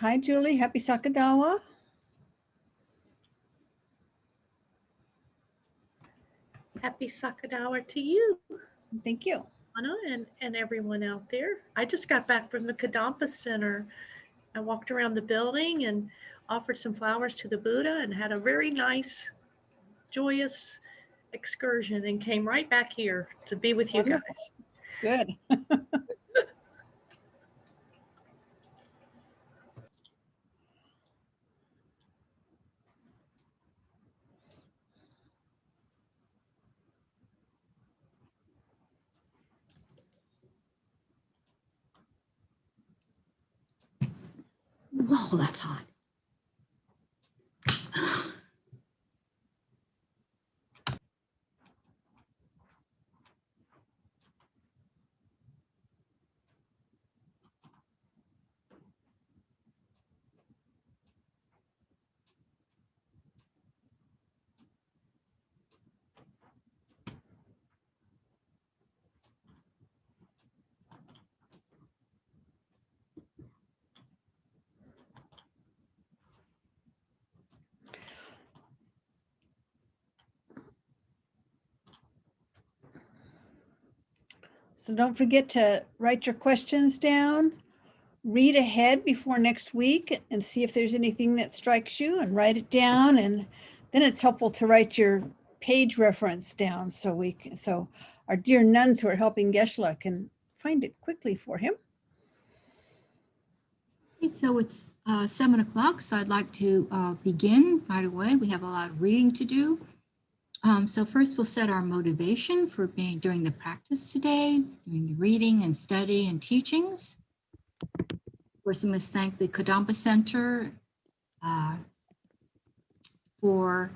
Hi, Julie. Happy Sakadawa. Happy Sakadawa to you, Thank you. Anna, and everyone out there. I just got back from the Kadampa Center. I walked around the building and offered some flowers to the Buddha and had a very nice, joyous excursion and came right back here to be with you Wonderful. guys. Good. Whoa, that's hot. So don't forget to write your questions down, read ahead before next week and see if there's anything that strikes you and write it down. And then it's helpful to write your page reference down so our dear nuns who are helping Geshe can find it quickly for him. Okay, so it's 7 o'clock, so I'd like to begin right away. We have a lot of reading to do. So first we'll set our motivation for being during the practice today, doing the reading and study and teachings. Of course, I must thank the Kadampa Center for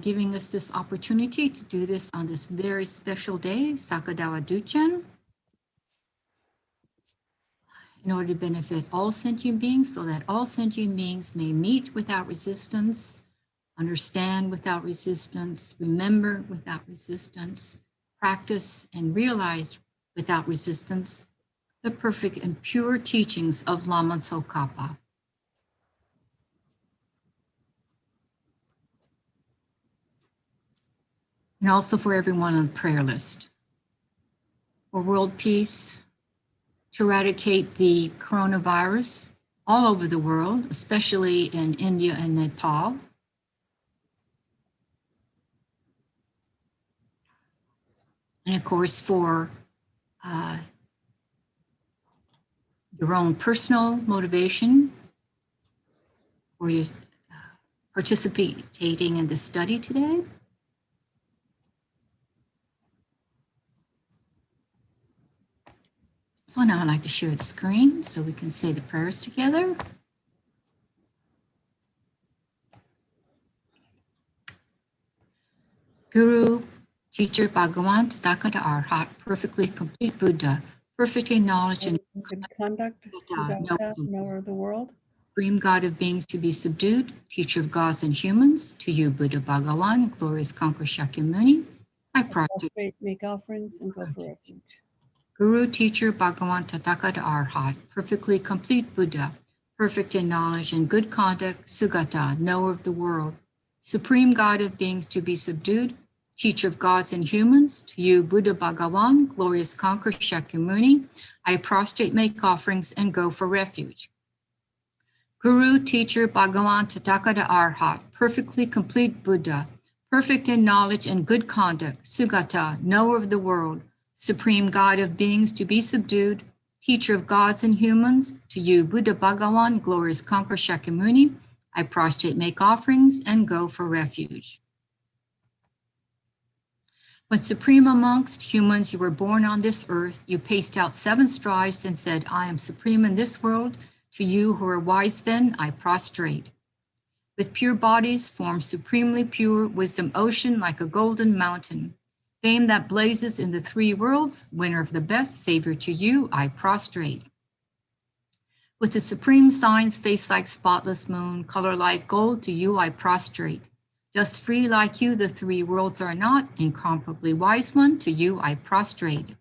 giving us this opportunity to do this on this very special day, Sakadawa Duchen, in order to benefit all sentient beings so that all sentient beings may meet without resistance, understand without resistance, remember without resistance, practice and realize without resistance the perfect and pure teachings of Lama Tsongkhapa. And also for everyone on the prayer list. For world peace, to eradicate the coronavirus all over the world, especially in India and Nepal. And of course, for your own personal motivation, for your participating in the study today. So now I'd like to share the screen so we can say the prayers together. Guru, teacher, Bhagavan, Tathagata Arhat, perfectly complete Buddha, perfect in knowledge and good conduct, Siddhartha, knower of the world. Supreme God of beings to be subdued, teacher of gods and humans, to you, Buddha Bhagavan, glorious conqueror Shakyamuni, I prostrate, make offerings, and go for refuge. Guru, teacher, Bhagavan, Tathagata Arhat, perfectly complete Buddha, perfect in knowledge and good conduct, Sugata, knower of the world, supreme God of beings to be subdued, teacher of gods and humans, to you, Buddha Bhagavan, glorious conqueror Shakyamuni, I prostrate, make offerings, and go for refuge. Guru, teacher, Bhagavan, Tathagata Arhat, perfectly complete Buddha, perfect in knowledge and good conduct, Sugata, knower of the world, supreme God of beings to be subdued, teacher of gods and humans, to you, Buddha Bhagavan, glorious conqueror Shakyamuni, I prostrate, make offerings, and go for refuge. When supreme amongst humans you were born on this earth, you paced out 7 strides and said, I am supreme in this world. To you who are wise then, I prostrate. With pure bodies, formed supremely pure, wisdom ocean like a golden mountain. Fame that blazes in the 3 worlds, winner of the best, savior to you, I prostrate. With the supreme signs, face like spotless moon, color like gold, to you I prostrate. Just free like you, the 3 worlds are not, incomparably wise one, to you I prostrate.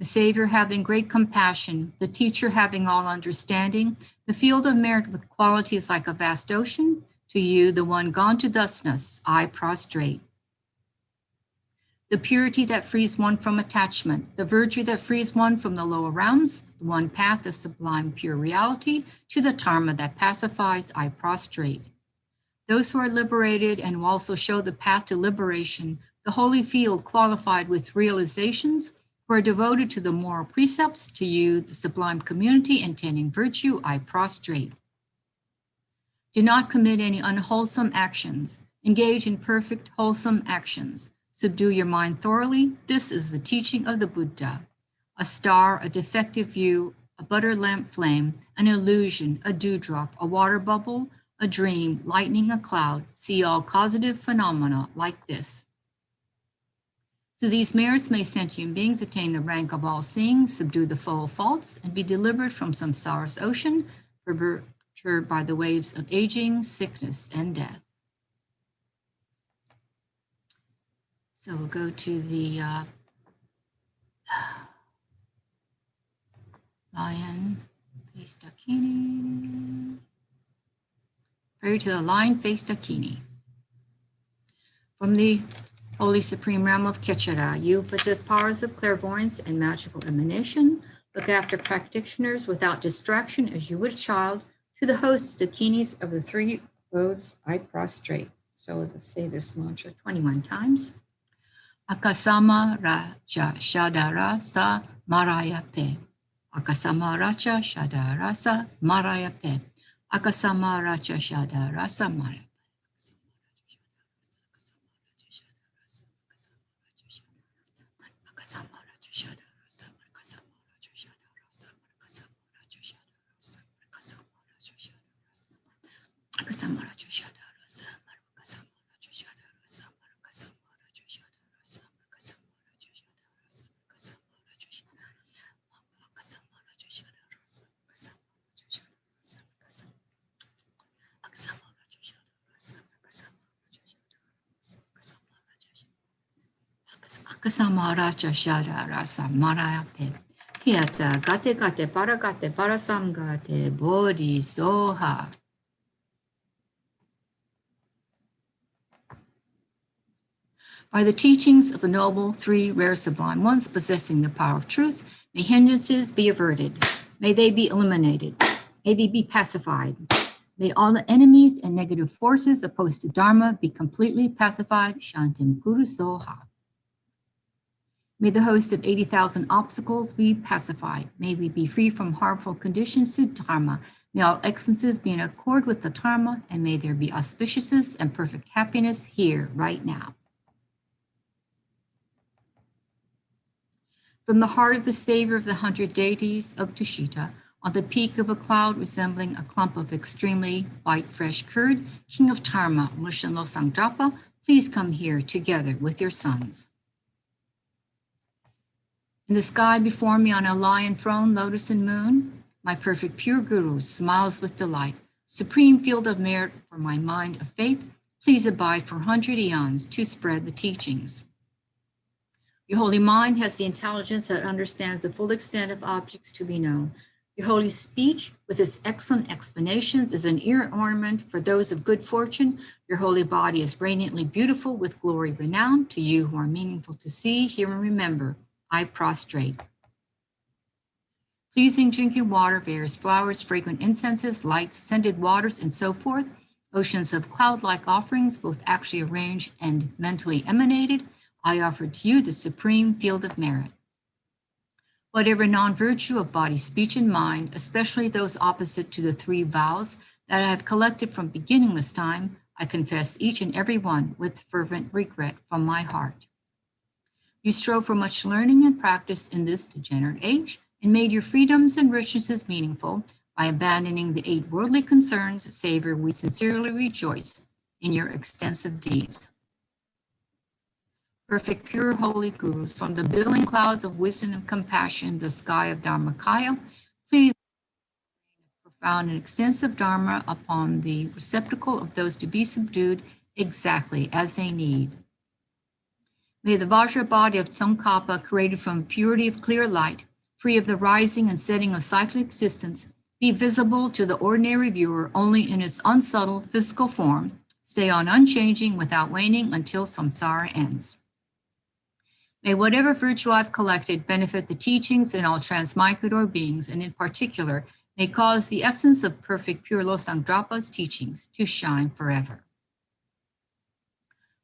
the Savior having great compassion, the teacher having all understanding, the field of merit with qualities like a vast ocean, to you, the one gone to thusness, I prostrate. The purity that frees one from attachment, the virtue that frees one from the lower realms, the one path of sublime pure reality, to the dharma that pacifies, I prostrate. Those who are liberated and who also show the path to liberation, the holy field qualified with realizations, who are devoted to the moral precepts, to you, the sublime community intending virtue, I prostrate. Do not commit any unwholesome actions. Engage in perfect, wholesome actions. Subdue your mind thoroughly. This is the teaching of the Buddha. A star, a defective view, a butter lamp flame, an illusion, a dewdrop, a water bubble, a dream, lightning, a cloud. See all causative phenomena like this. So these merits may sentient beings attain the rank of all seeing, subdue the foe of faults, and be delivered from samsara's ocean, perturbed by the waves of aging, sickness, and death. So we'll go to the lion face dakini. Pray to the lion face dakini. From the Holy Supreme Realm of Kechara, you possess powers of clairvoyance and magical emanation. Look after practitioners without distraction as you would a child. To the hosts, dakinis of the three roads, I prostrate. So let's say this mantra 21 times. Akasama Raja Shadara Sa Maraya Pe. Akasama Raja Shadara Sa Maraya Pe. Akasama Raja Shadara Sa Maraya. Akasama Raja Shada Rasa Maraya Pe. Piata Gate Gate Paragate Parasamgate Bodhi Soha. By the teachings of the noble three rare sublime ones possessing the power of truth, may hindrances be averted. May they be eliminated. May they be pacified. May all the enemies and negative forces opposed to Dharma be completely pacified. Shantim Guru Soha. May the host of 80,000 obstacles be pacified. May we be free from harmful conditions to Dharma. May all excellences be in accord with the Dharma, and may there be auspiciousness and perfect happiness here, right now. From the heart of the Savior of the 100 deities of Tushita, on the peak of a cloud resembling a clump of extremely white fresh curd, King of Dharma, Mushanlo Sangdrapa, please come here together with your sons. In the sky before me on a lion throne, lotus and moon, my perfect pure Guru smiles with delight. Supreme field of merit for my mind of faith, please abide for 100 eons to spread the teachings. Your holy mind has the intelligence that understands the full extent of objects to be known. Your holy speech, with its excellent explanations, is an ear ornament for those of good fortune. Your holy body is radiantly beautiful with glory renowned. To you who are meaningful to see, hear, and remember, I prostrate. Pleasing drinking water, various flowers, fragrant incenses, lights, scented waters, and so forth. Oceans of cloud-like offerings, both actually arranged and mentally emanated. I offer to you the supreme field of merit. Whatever non-virtue of body, speech, and mind, especially those opposite to the three vows that I have collected from beginningless time, I confess each and every one with fervent regret from my heart. You strove for much learning and practice in this degenerate age, and made your freedoms and richnesses meaningful by abandoning the 8 worldly concerns. Savior, we sincerely rejoice in your extensive deeds. Perfect, pure, holy gurus, from the billowing clouds of wisdom and compassion, the sky of Dharmakaya, please profound and extensive Dharma upon the receptacle of those to be subdued exactly as they need. May the Vajra body of Tsongkhapa, created from purity of clear light, free of the rising and setting of cyclic existence, be visible to the ordinary viewer only in its unsubtle physical form, stay on unchanging without waning until samsara ends. May whatever virtue I've collected benefit the teachings in all transmigrador beings, and in particular, may cause the essence of perfect pure Losang Drapa's teachings to shine forever.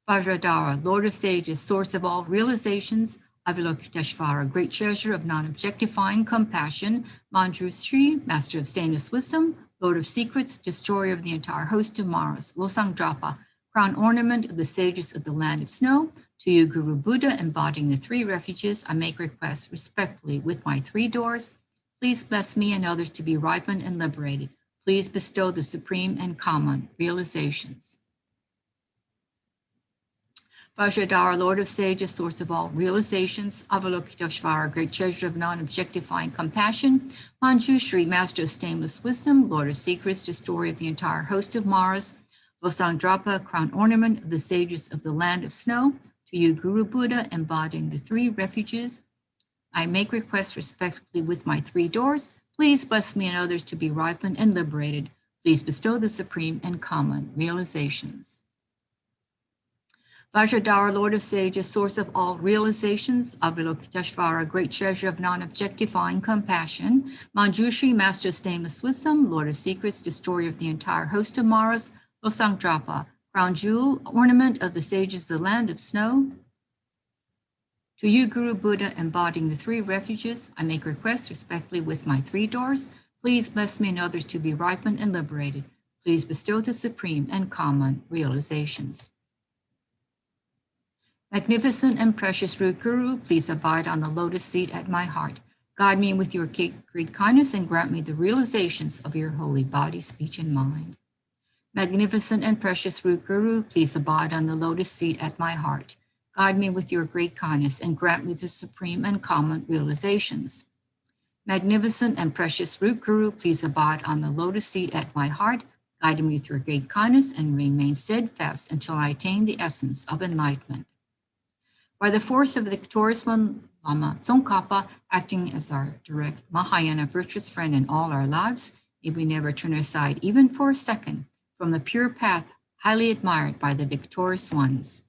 Vajradhara, Lord of Sages, source of all realizations, Avalokiteshvara, great treasure of non-objectifying compassion, Manjushri, master of stainless wisdom, Lord of secrets, destroyer of the entire host of Maras, Losang Drapa, crown ornament of the sages of the land of snow, to you, Guru Buddha, embodying the three refuges, I make request respectfully with my three doors. Please bless me and others to be ripened and liberated. Please bestow the supreme and common realizations. Vajradhara, Lord of Sages, source of all realizations, Avalokiteshvara, great treasure of non-objectifying compassion, Manjushri, master of stainless wisdom, Lord of secrets, destroyer of the entire host of Maras, Losang Drapa, crown ornament of the sages of the land of snow, to you, Guru Buddha, embodying the three refuges, I make request respectfully with my three doors. Please bless me and others to be ripened and liberated. Please bestow the supreme and common realizations. Vajradhara, Lord of Sages, source of all realizations, Avalokiteshvara, great treasure of non-objectifying compassion, Manjushri, master of stainless wisdom, Lord of secrets, destroyer of the entire host of Maras, Losang Drapa, crown jewel, ornament of the sages of the land of snow. To you, Guru Buddha, embodying the three refuges, I make request respectfully with my three doors. Please bless me and others to be ripened and liberated. Please bestow the supreme and common realizations. Magnificent and precious root Guru, please abide on the lotus seat at my heart. Guide me with your great kindness and grant me the realizations of your holy body, speech, and mind. Magnificent and precious root Guru, please abide on the lotus seat at my heart. Guide me with your great kindness and grant me the supreme and common realizations. Magnificent and precious root Guru, please abide on the lotus seat at my heart. Guide me with your great kindness and remain steadfast until I attain the essence of enlightenment. By the force of the victorious one, Lama Tsongkhapa, acting as our direct Mahayana virtuous friend in all our lives, may we never turn aside even for a second from the pure path highly admired by the victorious ones.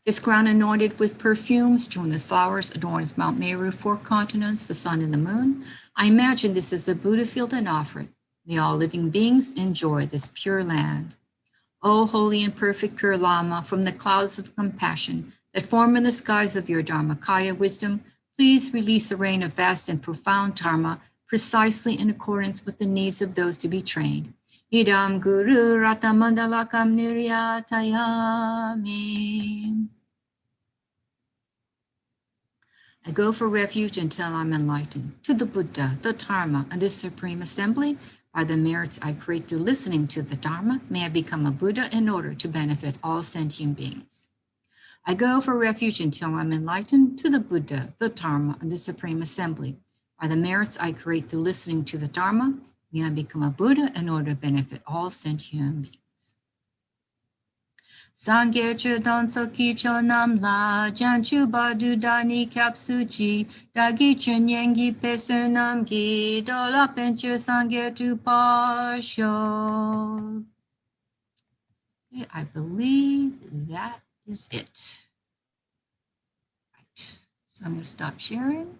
This ground anointed with perfume, strewn with flowers, adorned with Mount Meru, four continents, the sun and the moon. I imagine this is the Buddha field and offer it. May all living beings enjoy this pure land. O holy and perfect pure Lama, from the clouds of compassion that form in the skies of your Dharmakaya wisdom, please release a rain of vast and profound Dharma, precisely in accordance with the needs of those to be trained. Idam Guru Rata Mandalakam Niryatayami. I go for refuge until I'm enlightened. To the Buddha, the Dharma, and this supreme assembly, by the merits I create through listening to the Dharma, may I become a Buddha in order to benefit all sentient beings. I go for refuge until I'm enlightened. To the Buddha, the Dharma, and the supreme assembly, by the merits I create through listening to the Dharma, may I become a Buddha in order to benefit all sentient beings. Sangye Chudan Soki Chonam La Janchu Badu Dani Kapsuchi Dagi Chunyengi Pesunam Gi Dola Penchu Sangye Tu Pasho. Okay, I believe that is it. Right, so I'm going to stop sharing.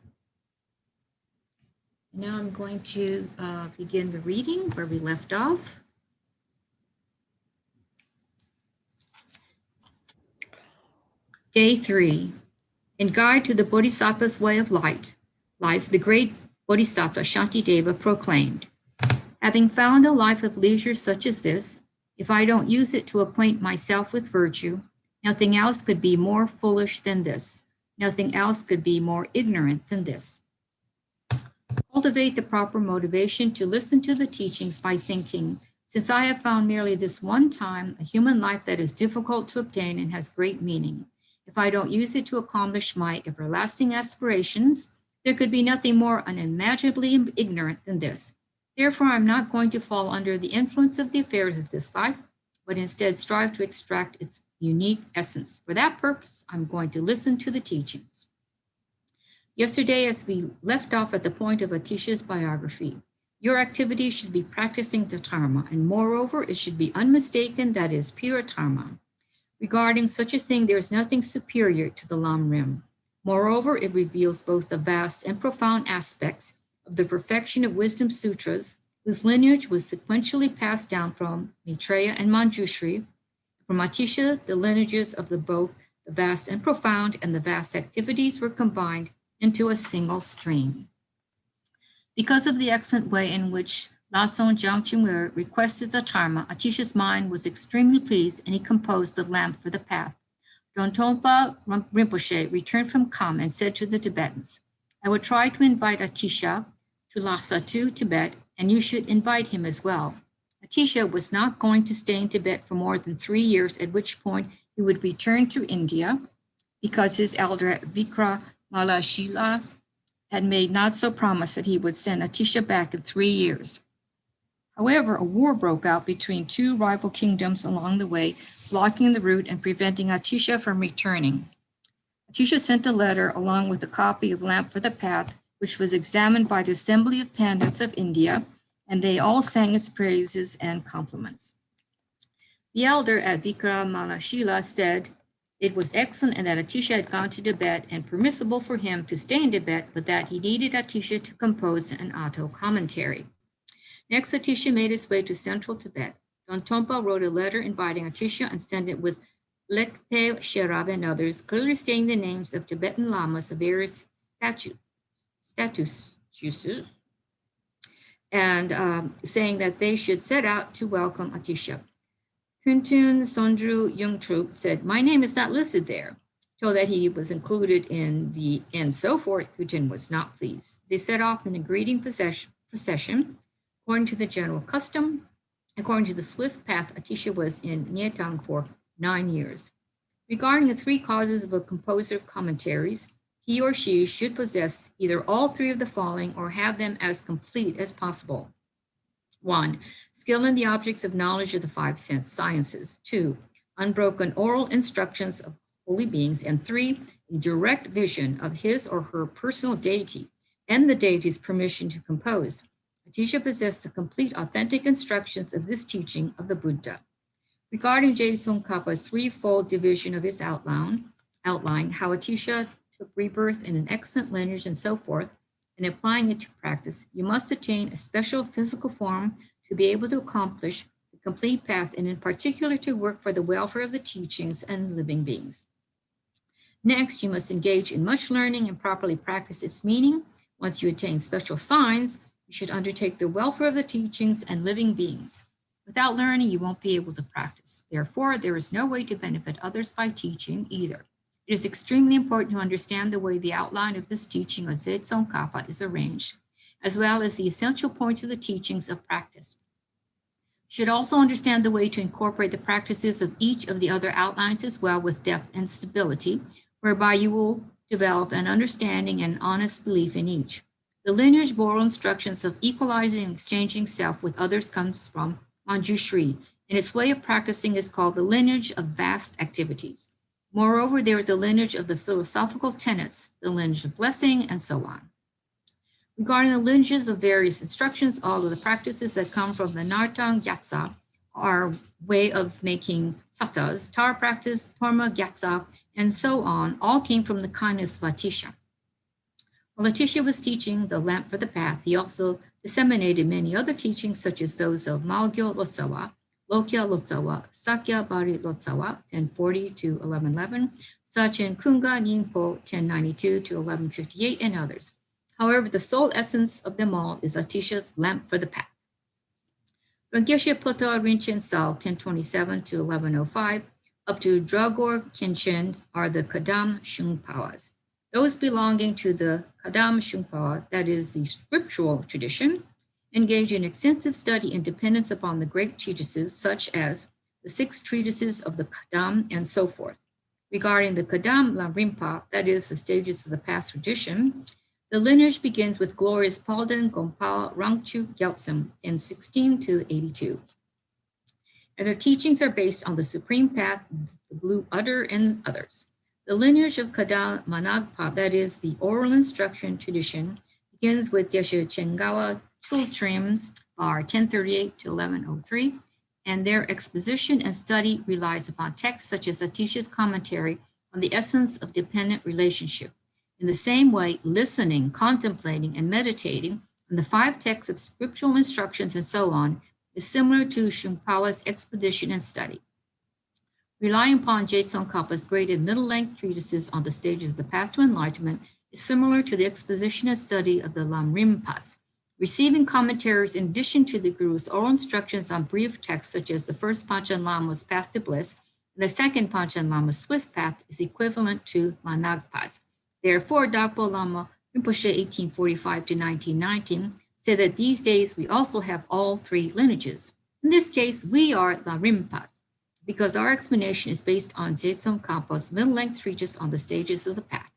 Now I'm going to begin the reading where we left off. Day 3, in Guide to the Bodhisattva's Way of Life, the great Bodhisattva Shantideva proclaimed, having found a life of leisure such as this, if I don't use it to acquaint myself with virtue, nothing else could be more foolish than this. Nothing else could be more ignorant than this. Cultivate the proper motivation to listen to the teachings by thinking, since I have found merely this one time a human life that is difficult to obtain and has great meaning. If I don't use it to accomplish my everlasting aspirations, there could be nothing more unimaginably ignorant than this. Therefore, I'm not going to fall under the influence of the affairs of this life, but instead strive to extract its unique essence. For that purpose, I'm going to listen to the teachings. Yesterday, as we left off at the point of Atisha's biography, your activity should be practicing the Dharma, and moreover, it should be unmistaken that is pure Dharma. Regarding such a thing, there is nothing superior to the Lamrim. Moreover, it reveals both the vast and profound aspects of the perfection of wisdom sutras, whose lineage was sequentially passed down from Maitreya and Manjushri. From Atisha, the lineages of both the vast and profound and the vast activities were combined into a single stream. Because of the excellent way in which Lasson Jiangqingwei requested the Dharma, Atisha's mind was extremely pleased, and he composed the lamp for the path. Drontompa Rinpoche returned from Kham and said to the Tibetans, I would try to invite Atisha to Lhasa to Tibet, and you should invite him as well. Atisha was not going to stay in Tibet for more than 3 years, at which point he would return to India because his elder Vikramalashila had made not so promise that he would send Atisha back in 3 years. However, a war broke out between two rival kingdoms along the way, blocking the route and preventing Atisha from returning. Atisha sent a letter along with a copy of Lamp for the Path, which was examined by the Assembly of Pandits of India, and they all sang its praises and compliments. The elder at Vikramalashila said it was excellent and that Atisha had gone to Tibet and permissible for him to stay in Tibet, but that he needed Atisha to compose an auto commentary. Next, Atisha made his way to central Tibet. Drontompa wrote a letter inviting Atisha and sent it with Lekpe Sherab and others, clearly stating the names of Tibetan lamas of various statuses, and saying that they should set out to welcome Atisha. Kuntun Sondru Yungtrup said, my name is not listed there. Told that he was included in the and so forth, Kuntun was not pleased. They set off in a greeting procession. According to the general custom, according to the swift path, Atisha was in Nyetang for 9 years. Regarding the 3 causes of a composer of commentaries, he or she should possess either all 3 of the following or have them as complete as possible. 1, skill in the objects of knowledge of the 5 sciences. 2, unbroken oral instructions of holy beings. And 3, a direct vision of his or her personal deity and the deity's permission to compose. Atisha possessed the complete authentic instructions of this teaching of the Buddha. Regarding Je Tsongkhapa's 3-fold division of his outline, how Atisha took rebirth in an excellent lineage and so forth, and applying it to practice, you must attain a special physical form to be able to accomplish the complete path, and in particular to work for the welfare of the teachings and living beings. Next, you must engage in much learning and properly practice its meaning. Once you attain special signs, you should undertake the welfare of the teachings and living beings. Without learning, you won't be able to practice. Therefore, there is no way to benefit others by teaching either. It is extremely important to understand the way the outline of this teaching of Ze Tsongkhapa is arranged, as well as the essential points of the teachings of practice. You should also understand the way to incorporate the practices of each of the other outlines as well with depth and stability, whereby you will develop an understanding and honest belief in each. The lineage of oral instructions of equalizing and exchanging self with others comes from Manjushri, and its way of practicing is called the lineage of vast activities. Moreover, there is the lineage of the philosophical tenets, the lineage of blessing, and so on. Regarding the lineages of various instructions, all of the practices that come from the Nartang Gyatsa are way of making satsas, Tara practice, Torma Gyatsa, and so on, all came from the kindness of Atisha. While Atisha was teaching the lamp for the path, he also disseminated many other teachings, such as those of Malgyo Lotsawa, Lokya Lotsawa, Sakya Bari Lotsawa, 1040 to 1111, Sachen Kunga Nyingpo, 1092 to 1158, and others. However, the sole essence of them all is Atisha's lamp for the path. From Geshe Poto Rinchen Sal, 1027 to 1105, up to Dragor Kenshin are the Kadam Shungpawas. Those belonging to the Kadam Shungpawa, that is the scriptural tradition, engage in extensive study and dependence upon the great treatises such as the 6 treatises of the Kadam and so forth. Regarding the Kadam Lamrimpa, that is the stages of the past tradition, The lineage begins with glorious Palden Gompa Rangchu Gyaltsum in 16 to 82. And their teachings are based on the Supreme Path, the Blue Udder, and others. The lineage of Kada Managpa, that is the oral instruction tradition, begins with Geshe Chengawa Chultrim, bar 1038 to 1103, and their exposition and study relies upon texts such as Atisha's commentary on the essence of dependent relationship. In the same way, listening, contemplating, and meditating on the 5 texts of scriptural instructions and so on is similar to Shumpawa's exposition and study. Relying upon Tsongkhapa's graded middle-length treatises on the stages of the path to enlightenment is similar to the exposition and study of the Lamrim paths. Receiving commentaries in addition to the Guru's oral instructions on brief texts such as the first Panchen Lama's path to bliss and the second Panchen Lama's swift path is equivalent to Managpas. Therefore, Dakpo Lama Rinpoche 1845 to 1919 said that these days we also have all 3 lineages. In this case, we are Lamrimpas, because our explanation is based on Tsongkhapa's middle-length treatise on the stages of the path.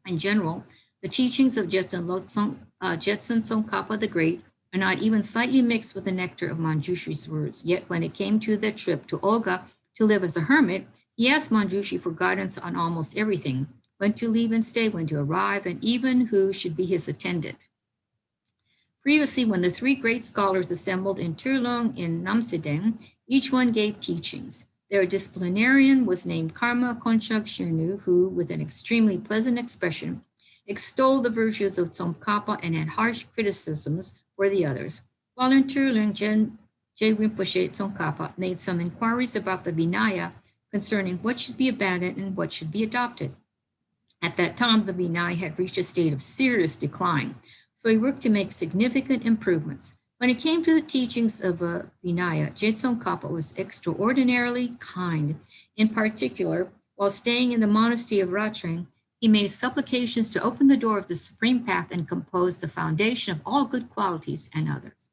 In general, the teachings of Jetsun Tsongkhapa the Great are not even slightly mixed with the nectar of Manjushri's words. Yet when it came to the trip to Olga to live as a hermit, he asked Manjushri for guidance on almost everything, when to leave and stay, when to arrive, and even who should be his attendant. Previously, when the 3 great scholars assembled in Turlung in Namsedeng, each one gave teachings. Their disciplinarian was named Karma Konchak Shirnu, who, with an extremely pleasant expression, extolled the virtues of Tsongkhapa and had harsh criticisms for the others. While in Turlung, J. Rinpoche Tsongkhapa made some inquiries about the Vinaya concerning what should be abandoned and what should be adopted. At that time, the Vinaya had reached a state of serious decline, so he worked to make significant improvements. When it came to the teachings of Vinaya, Tsongkhapa was extraordinarily kind. In particular, while staying in the monastery of Ratreng, he made supplications to open the door of the Supreme Path and compose the foundation of all good qualities and others.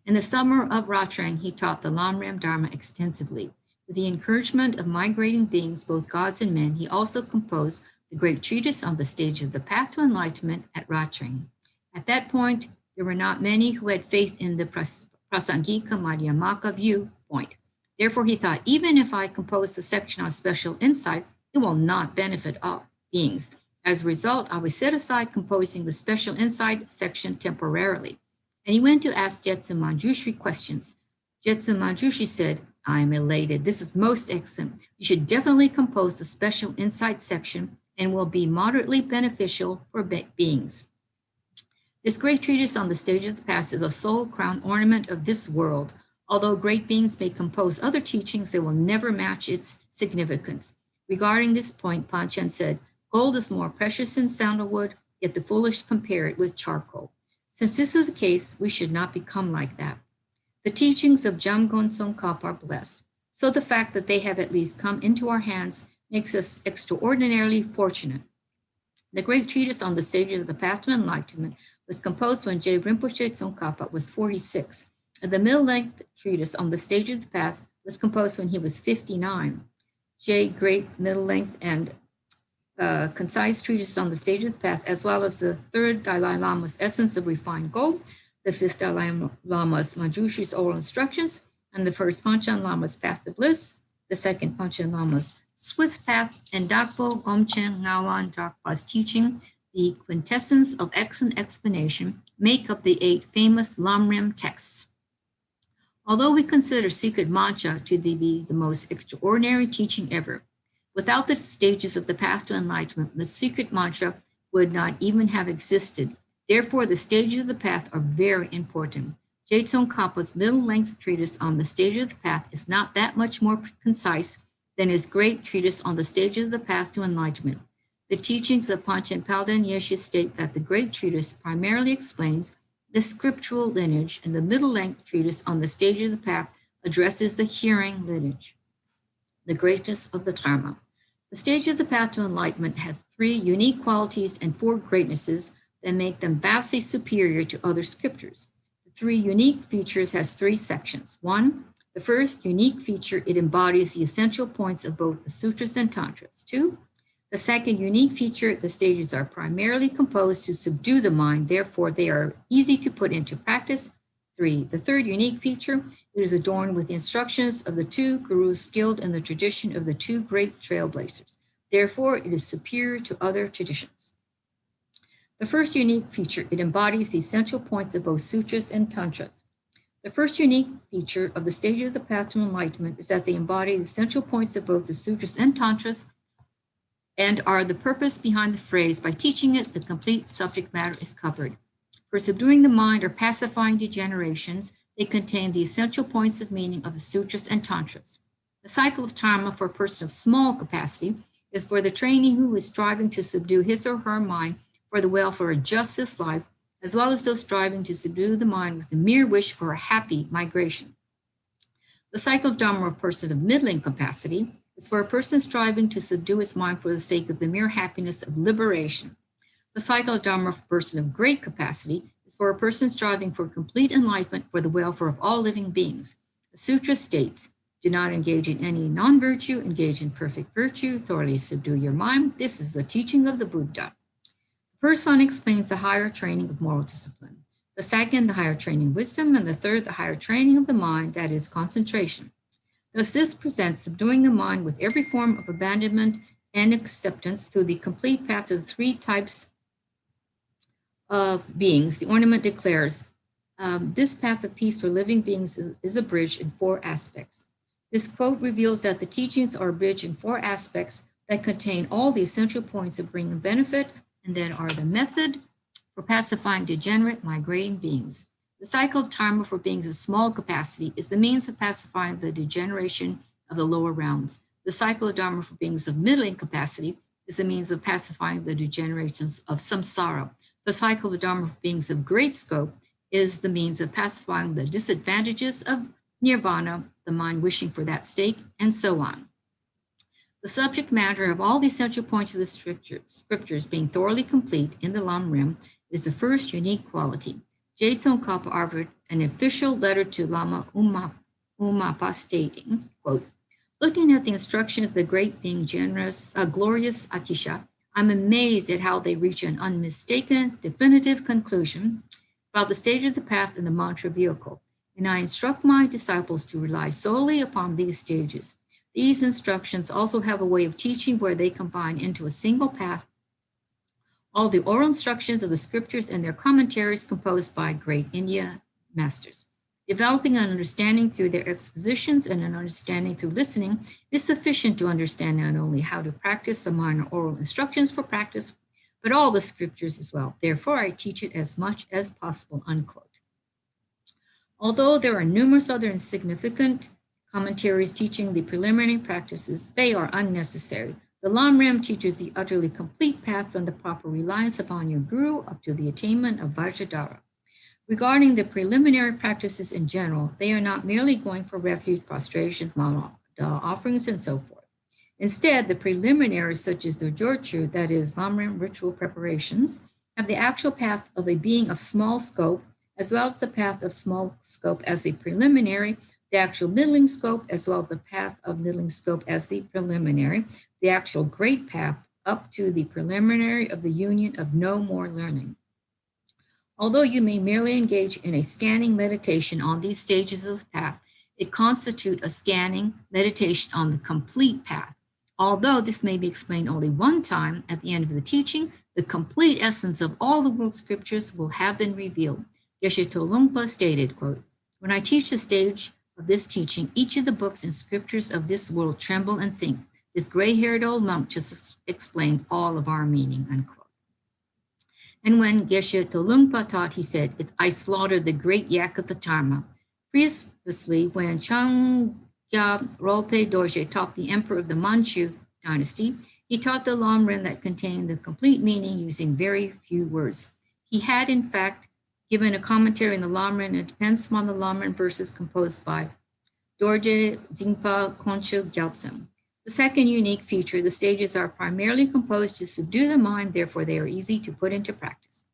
In the summer of Ratreng, he taught the Lamrim Dharma extensively. With the encouragement of migrating beings, both gods and men, he also composed the great treatise on the stage of the path to enlightenment at Ratreng. At that point, there were not many who had faith in the Prasangika Madhyamaka viewpoint. Therefore, he thought, even if I compose the section on special insight, it will not benefit all beings. As a result, I was set aside composing the special insight section temporarily. And he went to ask Jetsun Manjushri questions. Jetsun Manjushri said, I am elated. This is most excellent. You should definitely compose the special insight section and will be moderately beneficial for beings. This great treatise on the stage of the past is the sole crown ornament of this world. Although great beings may compose other teachings, they will never match its significance. Regarding this point, Panchen said, gold is more precious than sandalwood, yet the foolish compare it with charcoal. Since this is the case, we should not become like that. The teachings of Jamgon Tsongkhapa are blessed, so the fact that they have at least come into our hands makes us extraordinarily fortunate. The great treatise on the stages of the path to enlightenment was composed when J. Rinpoche Tsongkhapa was 46, and the middle-length treatise on the stages of the path was composed when he was 59. J. Great, middle-length, and concise treatise on the stages of the path, as well as the 3rd Dalai Lama's Essence of Refined Gold, the 5th Dalai Lama's Manjushri's Oral Instructions, and the 1st Panchen Lama's Path to Bliss, the 2nd Panchen Lama's Swift Path, and Dakpo Gomchen Ngawan Dakpa's teaching, the quintessence of excellent explanation, make up the 8 famous Lamrim texts. Although we consider secret mantra to be the most extraordinary teaching ever, without the stages of the path to enlightenment, the secret mantra would not even have existed. Therefore, the stages of the path are very important. J. Tsongkhapa's middle-length treatise on the stages of the path is not that much more concise than his great treatise on the stages of the path to enlightenment. The teachings of Panchen Palden Geshe state that the great treatise primarily explains the scriptural lineage, and the middle-length treatise on the stages of the path addresses the hearing lineage, the greatness of the Dharma. The stages of the path to enlightenment have 3 unique qualities and 4 greatnesses that make them vastly superior to other scriptures. The 3 unique features has 3 sections. 1, the first unique feature, it embodies the essential points of both the sutras and tantras. 2, The second unique feature, the stages are primarily composed to subdue the mind, therefore they are easy to put into practice. 3. The third unique feature, it is adorned with the instructions of the two gurus skilled in the tradition of the two great trailblazers. Therefore, it is superior to other traditions. The first unique feature, it embodies the essential points of both sutras and tantras. The first unique feature of the stages of the path to enlightenment is that they embody the essential points of both the sutras and tantras and are the purpose behind the phrase, by teaching it, the complete subject matter is covered. For subduing the mind or pacifying degenerations, they contain the essential points of meaning of the sutras and tantras. The cycle of dharma for a person of small capacity is for the trainee who is striving to subdue his or her mind for the welfare of just this life, as well as those striving to subdue the mind with the mere wish for a happy migration. The cycle of dharma of a person of middling capacity is for a person striving to subdue his mind for the sake of the mere happiness of liberation. The cycle of dharma of a person of great capacity is for a person striving for complete enlightenment for the welfare of all living beings. The sutra states, do not engage in any non-virtue, engage in perfect virtue, thoroughly subdue your mind. This is the teaching of the Buddha. The first one explains the higher training of moral discipline. The second, the higher training of wisdom, and the third, the higher training of the mind, that is concentration. Thus, this presents subduing the mind with every form of abandonment and acceptance through the complete path of the three types of beings. The ornament declares, this path of peace for living beings is abridged in 4 aspects. This quote reveals that the teachings are abridged in 4 aspects that contain all the essential points of bringing benefit and that are the method for pacifying degenerate migrating beings. The cycle of dharma for beings of small capacity is the means of pacifying the degeneration of the lower realms. The cycle of dharma for beings of middling capacity is the means of pacifying the degenerations of samsara. The cycle of dharma for beings of great scope is the means of pacifying the disadvantages of nirvana, the mind wishing for that state, and so on. The subject matter of all the essential points of the scriptures being thoroughly complete in the Lamrim is the first unique quality. Jetson Kappa offered an official letter to Lama Umapa stating, quote, looking at the instruction of the great being glorious Atisha, I'm amazed at how they reach an unmistaken, definitive conclusion about the stage of the path and the mantra vehicle. And I instruct my disciples to rely solely upon these stages. These instructions also have a way of teaching where they combine into a single path all the oral instructions of the scriptures and their commentaries composed by great India masters. Developing an understanding through their expositions and an understanding through listening is sufficient to understand not only how to practice the minor oral instructions for practice, but all the scriptures as well. Therefore, I teach it as much as possible, unquote. Although there are numerous other insignificant commentaries teaching the preliminary practices, they are unnecessary. The Lamrim teaches the utterly complete path from the proper reliance upon your guru up to the attainment of Vajradhara. Regarding the preliminary practices in general, they are not merely going for refuge, prostrations, offerings, and so forth. Instead, the preliminaries, such as the Jorchu, that is, Lamrim ritual preparations, have the actual path of a being of small scope, as well as the path of small scope as a preliminary, the actual middling scope, as well as the path of middling scope as the preliminary, the actual great path up to the preliminary of the union of no more learning. Although you may merely engage in a scanning meditation on these stages of the path, it constitutes a scanning meditation on the complete path. Although this may be explained only one time at the end of the teaching, the complete essence of all the world scriptures will have been revealed. Geshe Tolungpa stated, quote, when I teach the stage of this teaching, each of the books and scriptures of this world tremble and think, this gray-haired old monk just explained all of our meaning, unquote. And when Geshe Tolungpa taught, he said, I slaughtered the great yak of the Dharma. Previously, when Changyab Ronpa Dorje taught the emperor of the Manchu dynasty, he taught the Lamrim that contained the complete meaning using very few words. He had, in fact, given a commentary in the Lamrim, and it depends upon the Lamrim verses composed by Dorje Jingpa Konshu Gyaltsam. The second unique feature, the stages are primarily composed to subdue the mind, therefore they are easy to put into practice.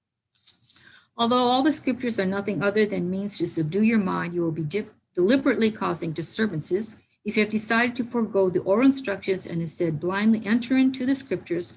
Although all the scriptures are nothing other than means to subdue your mind, you will be deliberately causing disturbances If you have decided to forego the oral instructions and instead blindly enter into the scriptures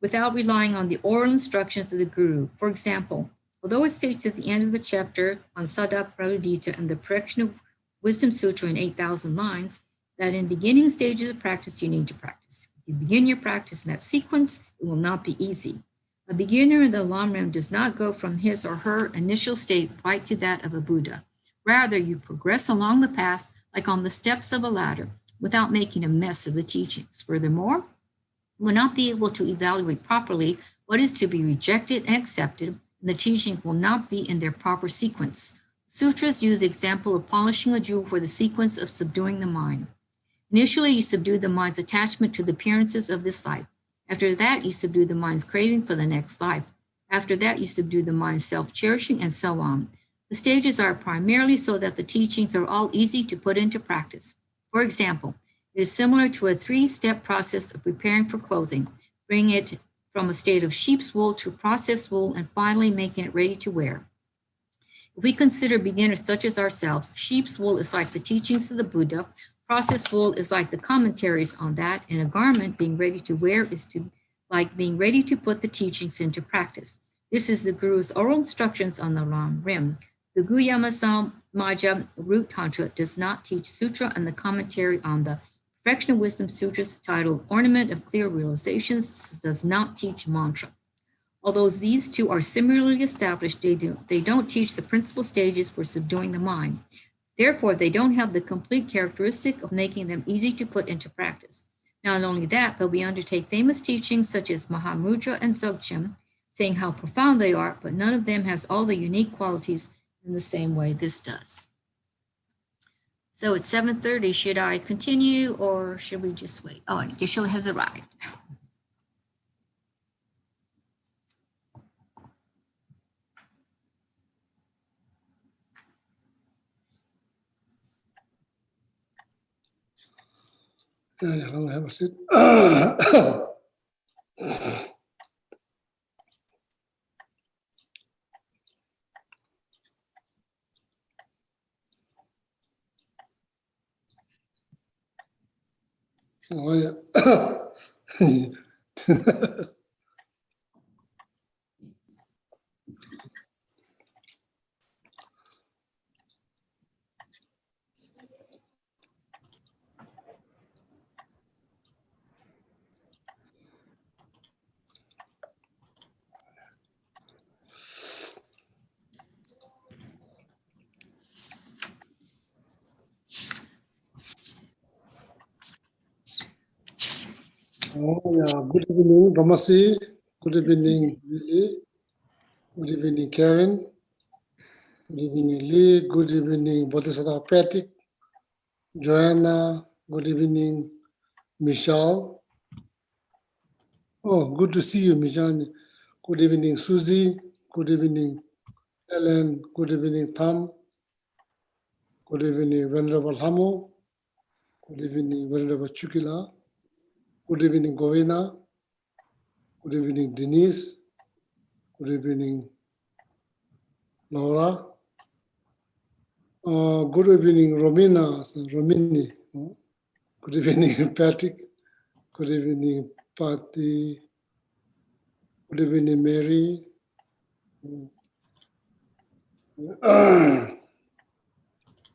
without relying on the oral instructions of the Guru, for example, although it states at the end of the chapter on Sada Praludita and the Correction of Wisdom Sutra in 8,000 lines, that in beginning stages of practice, you need to practice. If you begin your practice in that sequence, it will not be easy. A beginner in the Lamrim does not go from his or her initial state right to that of a Buddha. Rather, you progress along the path like on the steps of a ladder without making a mess of the teachings. Furthermore, you will not be able to evaluate properly what is to be rejected and accepted, and the teachings will not be in their proper sequence. Sutras use the example of polishing a jewel for the sequence of subduing the mind. Initially, you subdue the mind's attachment to the appearances of this life. After that, you subdue the mind's craving for the next life. After that, you subdue the mind's self-cherishing, and so on. The stages are primarily so that the teachings are all easy to put into practice. For example, it is similar to a 3-step process of preparing for clothing, bringing it from a state of sheep's wool to processed wool, and finally making it ready to wear. If we consider beginners such as ourselves, sheep's wool is like the teachings of the Buddha, processed wool is like the commentaries on that, and a garment being ready to wear is like being ready to put the teachings into practice. This is the Guru's oral instructions on the Lamrim. The Guyama Samaja Root Tantra does not teach sutra, and the commentary on the Perfection of Wisdom Sutras titled Ornament of Clear Realizations does not teach mantra. Although these two are similarly established, they don't teach the principal stages for subduing the mind. Therefore, they don't have the complete characteristic of making them easy to put into practice. Not only that, but we undertake famous teachings such as Mahamudra and Dzogchen, saying how profound they are, but none of them has all the unique qualities in the same way this does. So it's 7:30. Should I continue or should we just wait? Oh, and Geshe has arrived. I'll have a sit. Oh, yeah. Oh, yeah. Good evening, Ramasi. Good evening, Lily. Good evening, Karen. Good evening, Lee. Good evening, Bodhisattva Patrick. Joanna. Good evening, Michelle. Oh, good to see you, Michelle. Good evening, Susie. Good evening, Ellen. Good evening, Tham. Good evening, Venerable Hamo. Good evening, Venerable Chukila. Good evening, Govina. Good evening, Denise. Good evening, Laura. Good evening, Romini. Good evening, Patrick. Good evening, Patty. Good evening, Mary.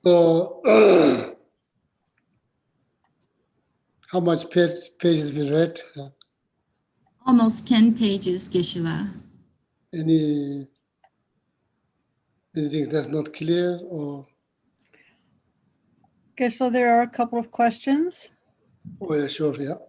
So, how much pages been read? Almost 10 pages, Geshe. Anything that's not clear or? Geshe, there are a couple of questions. Oh, yeah, sure, yeah.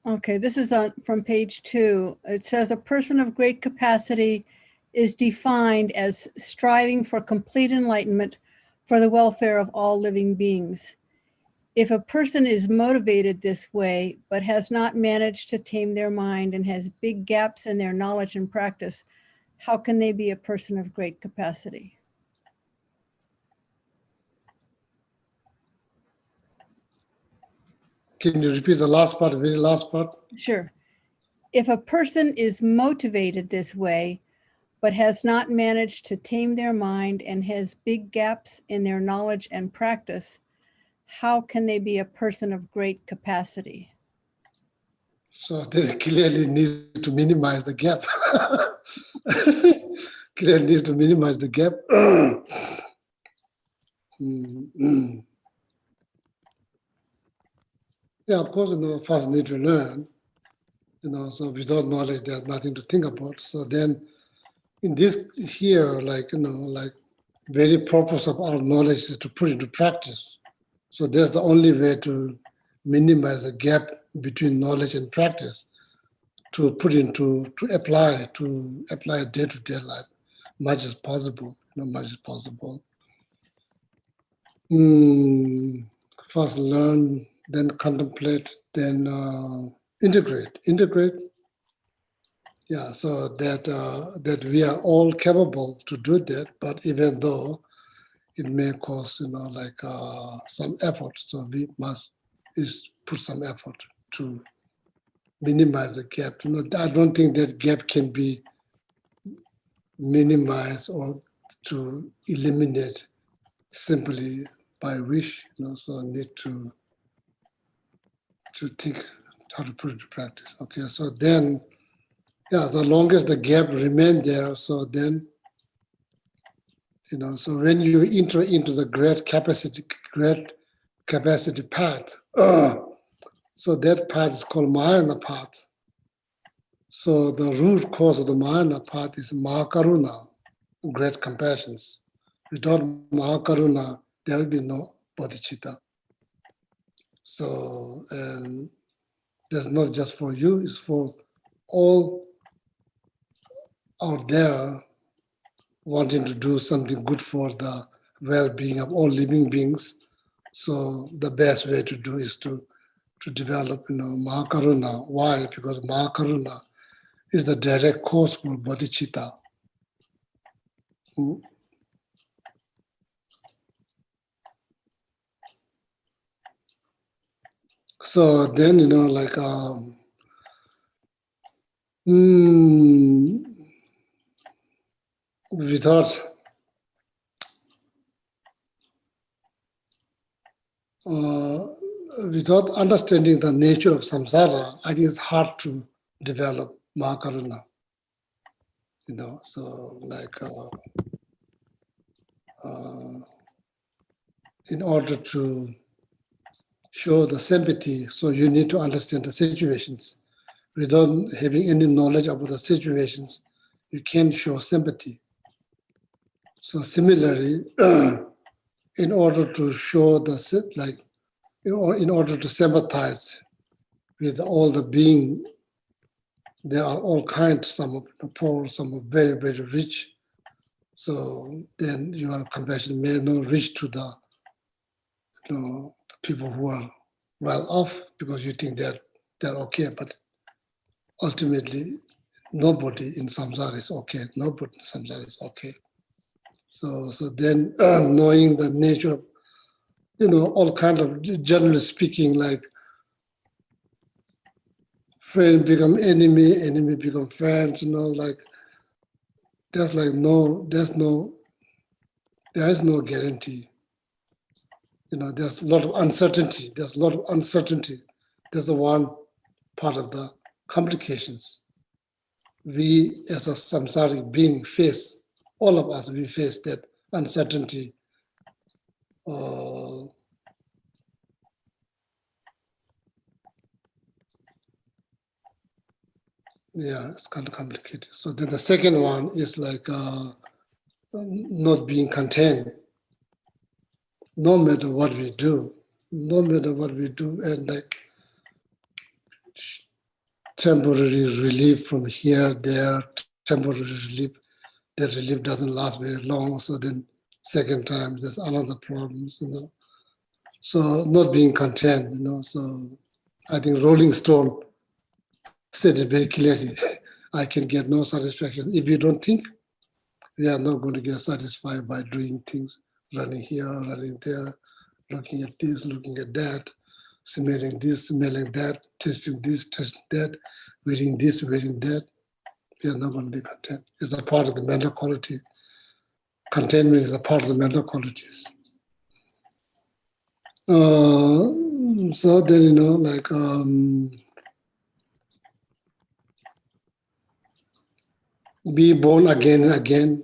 Okay, this is from page 2. It says a person of great capacity is defined as striving for complete enlightenment for the welfare of all living beings. If a person is motivated this way, but has not managed to tame their mind and has big gaps in their knowledge and practice, how can they be a person of great capacity? Can you repeat the last part, very last part? Sure. If a person is motivated this way, but has not managed to tame their mind and has big gaps in their knowledge and practice, how can they be a person of great capacity? So they clearly need to minimize the gap. Clearly need to minimize the gap. Yeah, of course, first need to learn, so without knowledge, there's nothing to think about. So then in this here, like very purpose of our knowledge is to put into practice. So that's the only way to minimize the gap between knowledge and practice, to apply day-to-day life, much as possible, much as possible. First learn, then contemplate, then integrate. Yeah, so that we are all capable to do that, but even though it may cost, some effort, so we must put some effort to minimize the gap. I don't think that gap can be minimized or to eliminate simply by wish. So I need to think how to put it into practice. Okay, so then, yeah, the longest the gap remains there, so then, so when you enter into the great capacity path, so that path is called Mahayana path. So the root cause of the Mahayana path is Mahakaruna, great compassions. Without Mahakaruna, there will be no bodhicitta. So, and that's not just for you, it's for all out there wanting to do something good for the well-being of all living beings. So the best way to do is to develop, Mahakaruna. Why? Because Mahakaruna is the direct cause for bodhicitta. So then, without understanding the nature of samsara, I think it's hard to develop Mahakaruna. So in order to show the sympathy, so you need to understand the situations. Without having any knowledge about the situations, you can't show sympathy. So similarly, in order to show in order to sympathize with all the being, there are all kinds, some of poor, some are very, very rich. So then your compassion may not reach to the people who are well off because you think they're okay, but ultimately nobody in samsara is okay. Nobody in samsara is okay. So then knowing the nature of, all kinds of, generally speaking, like friend become enemy, enemy become friends, there is no guarantee. There's a lot of uncertainty. That's the one part of the complications. We as a samsaric being face, all of us, we face that uncertainty. Yeah, it's kind of complicated. So then the second one is not being content, no matter what we do, and temporary relief from here, there, temporary relief. That relief doesn't last very long. So then second time, there's another problem, So not being content, So I think Rolling Stone said it very clearly. I can get no satisfaction. If you don't think, we are not going to get satisfied by doing things, running here, running there, looking at this, looking at that, smelling this, smelling that, tasting this, tasting that, wearing this, wearing that. We are not going to be content. It's a part of the mental quality. Contentment is a part of the mental qualities. So then, like be born again and again,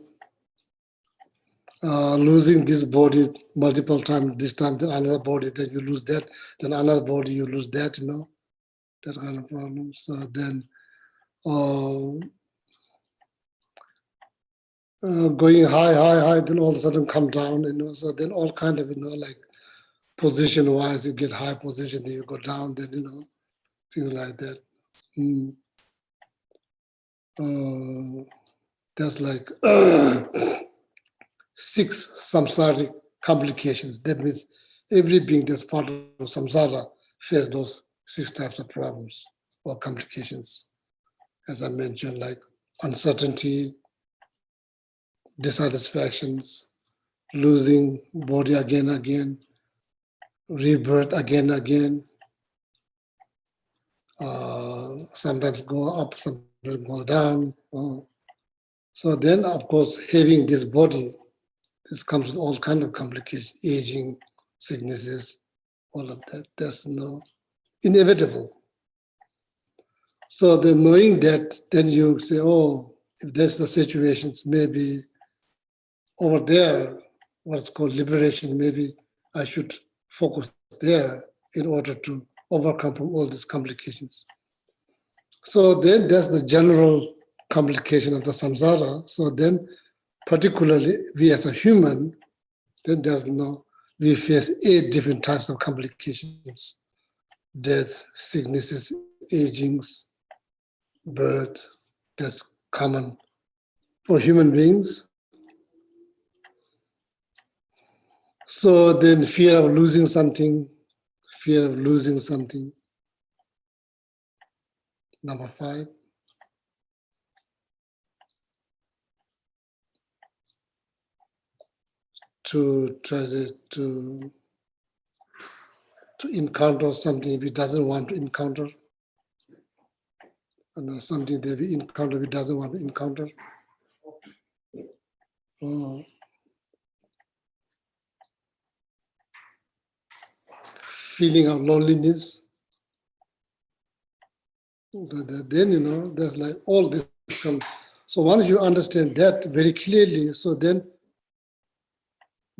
losing this body multiple times, this time, then another body, then you lose that, then another body, you lose that, that kind of problems. So then going high, then all of a sudden come down, so then all kind of, like position-wise, you get high position, then you go down, then, things like that. That's like 6 samsaric complications. That means every being that's part of samsara faces those 6 types of problems or complications. As I mentioned, like uncertainty, dissatisfactions, losing body again, rebirth again, sometimes go up, sometimes go down. So then, of course, having this body, this comes with all kind of complications, aging, sicknesses, all of that. That's inevitable. So then knowing that, then you say, oh, if that's the situations, maybe over there, what's called liberation, maybe I should focus there in order to overcome from all these complications. So then that's the general complication of the samsara. So then particularly we as a human, then we face 8 different types of complications: death, sicknesses, agings, birth. That's common for human beings. So then fear of losing something. Number 5. To try to encounter something if he doesn't want to encounter, and something that we encounter he doesn't want to encounter. Feeling of loneliness. Then there's like all this comes. So once you understand that very clearly, so then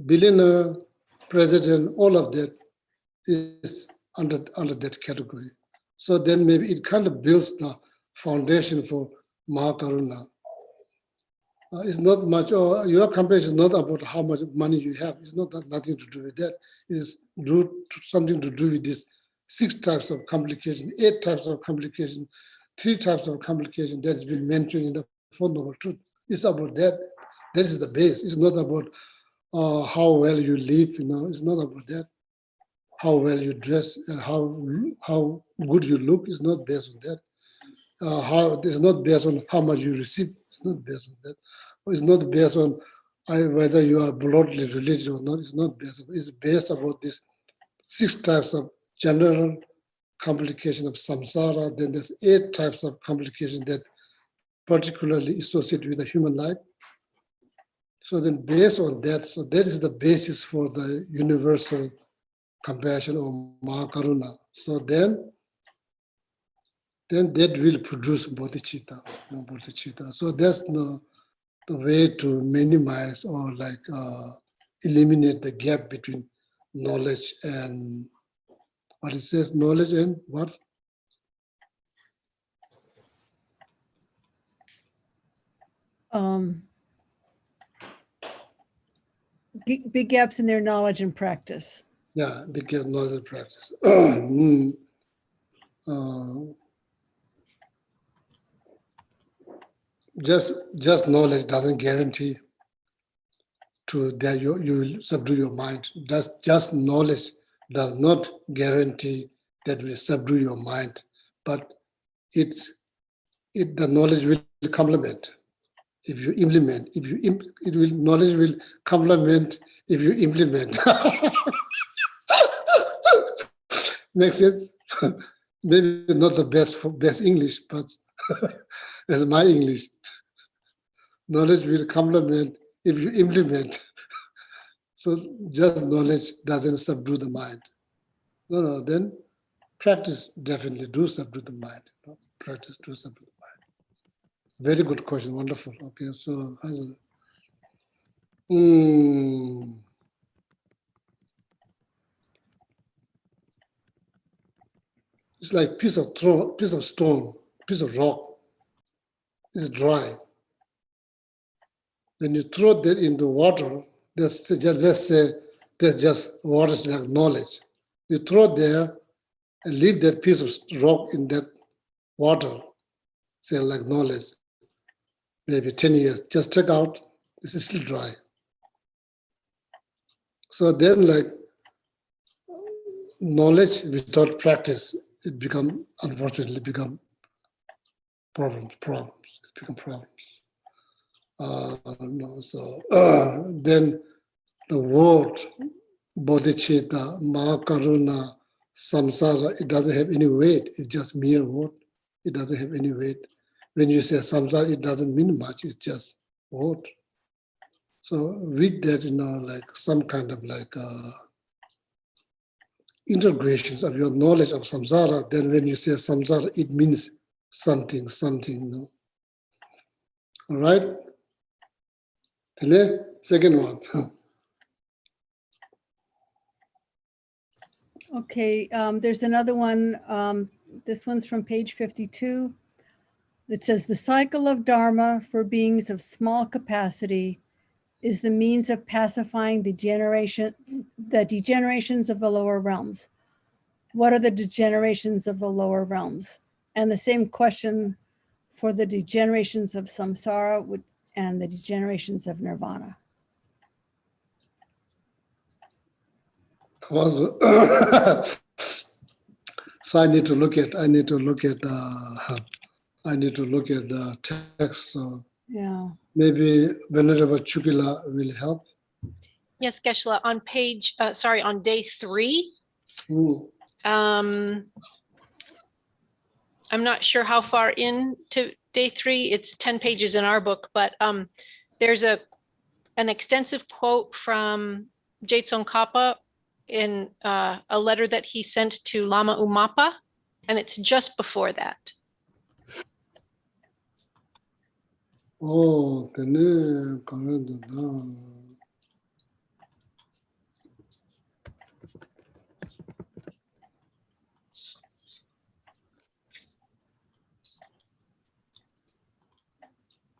billionaire, president, all of that is under that category. So then maybe it kind of builds the foundation for Mahakaruna. It's not much, your compassion is not about how much money you have. It's not nothing to do with that. It's something to do with this 6 types of complication, 8 types of complication, 3 types of complication that's been mentioned in the Four Noble Truth. It's about that. That is the base. It's not about how well you live, it's not about that. How well you dress and how good you look is not based on that. It's not based on how much you receive. It's not based on that. It's not based on whether you are bloodly related or not. It's not based on. It's based about these 6 types of general complication of samsara. Then there's 8 types of complication that particularly associated with the human life. So then based on that, so that is the basis for the universal compassion or Mahakaruna. So then that will produce bodhicitta, bodhicitta. So that's the way to minimize or like eliminate the gap between knowledge and what it says, knowledge and what? Big gaps in their knowledge and practice. Yeah, big gap knowledge and practice. Just knowledge doesn't guarantee to that you will subdue your mind. Just knowledge does not guarantee that will subdue your mind, but the knowledge will complement if you implement. Knowledge will complement if you implement. Makes sense? Maybe not the best English, but that's my English. Knowledge will complement if you implement. So just knowledge doesn't subdue the mind. No, then practice definitely do subdue the mind. Practice do subdue the mind. Very good question, wonderful. Okay, so it's like piece of stone, piece of rock. It's dry. When you throw that into water, let's say that's just water is like knowledge. You throw it there and leave that piece of rock in that water, say like knowledge, maybe 10 years, just take out, this is still dry. So then like knowledge without practice, it unfortunately become problems, it become problems. Then the word bodhicitta, mahakaruna, samsara, it doesn't have any weight. It's just mere word. It doesn't have any weight. When you say samsara, it doesn't mean much. It's just word. So with that, like some kind of like integrations of your knowledge of samsara, then when you say samsara, it means something, All right? Second one. Okay, there's another one. This one's from page 52. It says the cycle of Dharma for beings of small capacity is the means of pacifying the degenerations of the lower realms. What are the degenerations of the lower realms? And the same question for the degenerations of samsara and the degenerations of nirvana. So I need to look at the text. So Yeah. maybe Venerable Chukila will help. Yes, Geshe, on on day 3, I'm not sure how far into day 3, it's 10 pages in our book, but there's an extensive quote from Jetson Kappa in a letter that he sent to Lama Umapa, and it's just before that. Oh,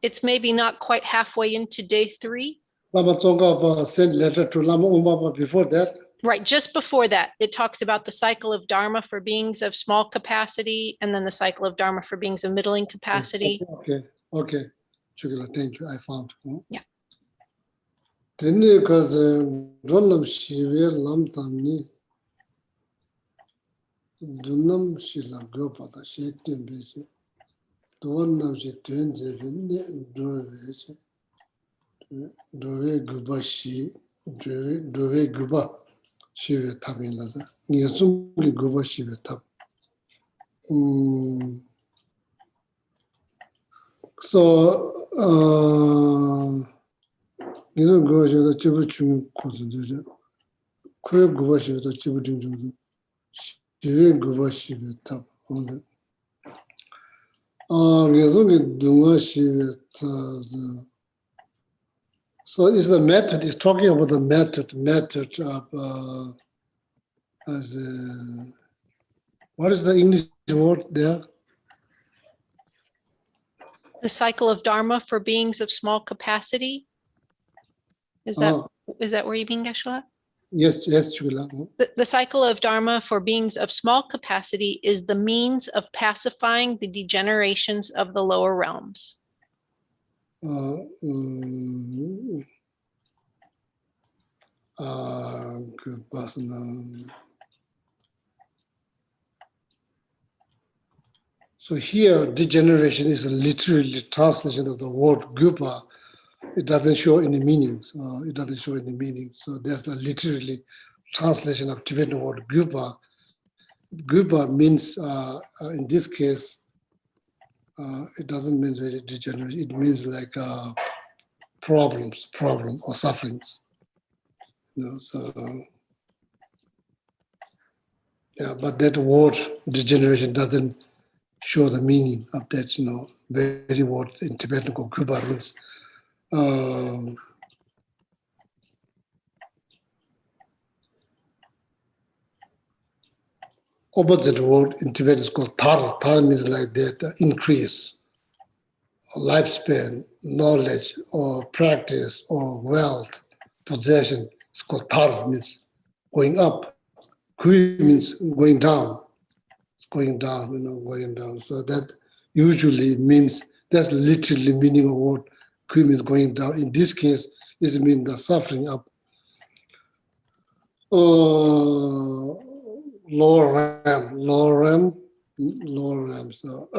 It's maybe not quite halfway into day 3. Lama Tsongkhapa sent letter to Lama Umapa before that. Right, just before that, it talks about the cycle of Dharma for beings of small capacity, and then the cycle of Dharma for beings of middling capacity. Okay. Chukila, thank you. I found. Yeah. Then because Ronam Shive Lam Tamni Dunam Shila Gopada Shetin Beche. Donam Shi Twenze Dove Gubashi Dove Guba Shive Tabinla. Nyasumli Guba Shive Tab. So, 이런 거 제가 집어주는 거든요. 그 그것이부터 집어준 정도. 지금 그것이부터 오늘. 예전에 동아시부터. So is the method? Is talking about the method of as what is the English word there? The cycle of Dharma for beings of small capacity. Is that where you mean, Geshe? Yes, Chula. The cycle of Dharma for beings of small capacity is the means of pacifying the degenerations of the lower realms. So here, degeneration is a literally translation of the word gupa. It doesn't show any meanings. So there's the literally translation of Tibetan word gupa. Gupa means, in this case, it doesn't mean really degeneration. It means like problem or sufferings. So yeah, but that word degeneration doesn't show the meaning of that, very word in Tibetan called Kuba means opposite word in Tibetan is called tar. Tar means like that, increase, lifespan, knowledge, or practice, or wealth, possession. It's called tar, means going up. Kui means going down, going down, going down. So that usually means, that's literally meaning of word. Kui means going down. In this case, it means the suffering up. Lower realm. So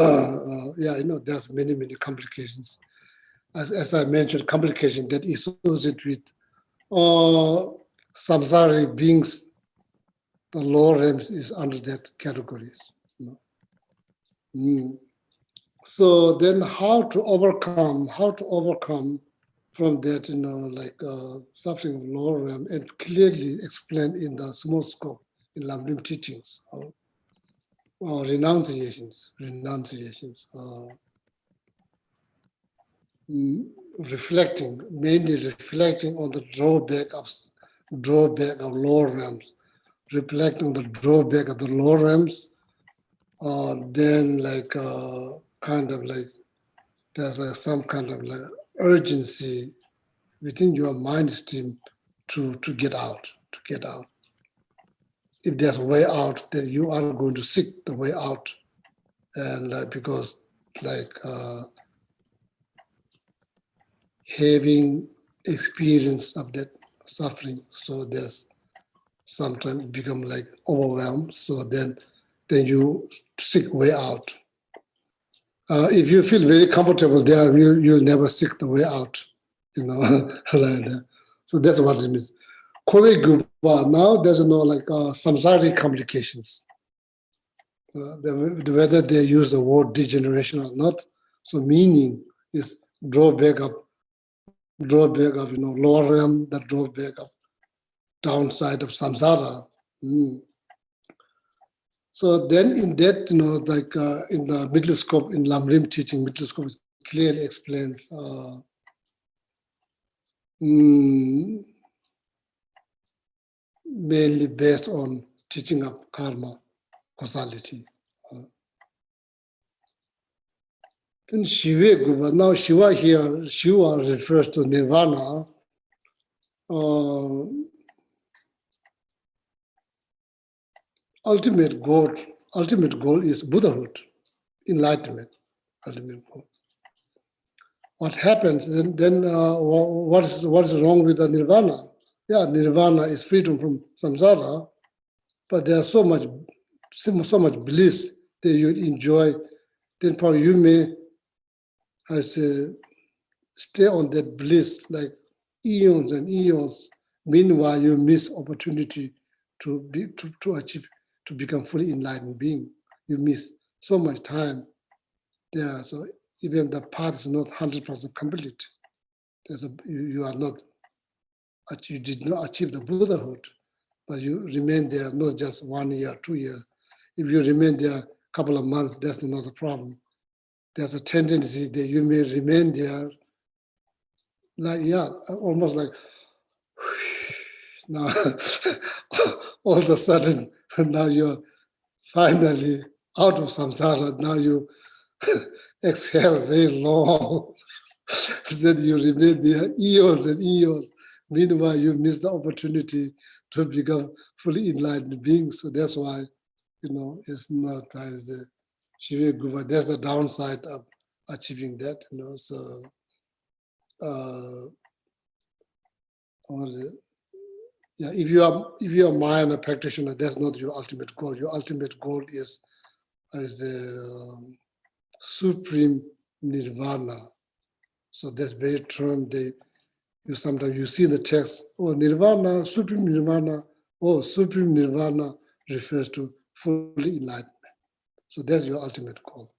yeah, there's many complications. As I mentioned, complication that is associated with samsaric beings. The lower realms is under that categories. So then, how to overcome from that, suffering of lower realm, and clearly explained in the small scope in Lamrim teachings, or renunciations, mainly reflecting on the drawback of lower realms, reflecting on the drawback of the lower realms, then there's some kind of urgency within your mind stream to get out. If there's a way out, then you are going to seek the way out, and because having experience of that suffering, so there's sometimes become overwhelmed. So then you seek way out. If you feel very comfortable there, you'll never seek the way out, like that. So that's what it means. Now there's samsaric complications. Whether they use the word degeneration or not, so meaning is drawback of lower realm, the drawback of downside of samsara. So then in that, in the middle scope, in Lamrim teaching, middle scope clearly explains mainly based on teaching of karma, causality. Then Shiva Guba, now Shiva here, Shiva refers to nirvana. Ultimate goal is Buddhahood, enlightenment, ultimate goal. What happens, then what is wrong with the nirvana? Yeah, nirvana is freedom from samsara, but there's so much bliss that you enjoy, then probably you may, stay on that bliss like eons and eons. Meanwhile, you miss opportunity to achieve, to become fully enlightened being. You miss so much time there. So even the path is not 100% complete. You did not achieve the Buddhahood, but you remain there not just 1 year, 2 years. If you remain there a couple of months, that's not a problem. There's a tendency that you may remain there, almost like now, all of a sudden, now you're finally out of samsara. Now you exhale very long. Then you remain there eons and eons. Meanwhile, you miss the opportunity to become fully enlightened beings. So that's why, it's not as the Shiva Guba. That's the downside of achieving that, So, if you are a Mahayana practitioner, that's not your ultimate goal. Your ultimate goal is supreme nirvana. So that's very term you sometimes see the text, nirvana, supreme nirvana, supreme nirvana refers to fully enlightenment. So that's your ultimate goal.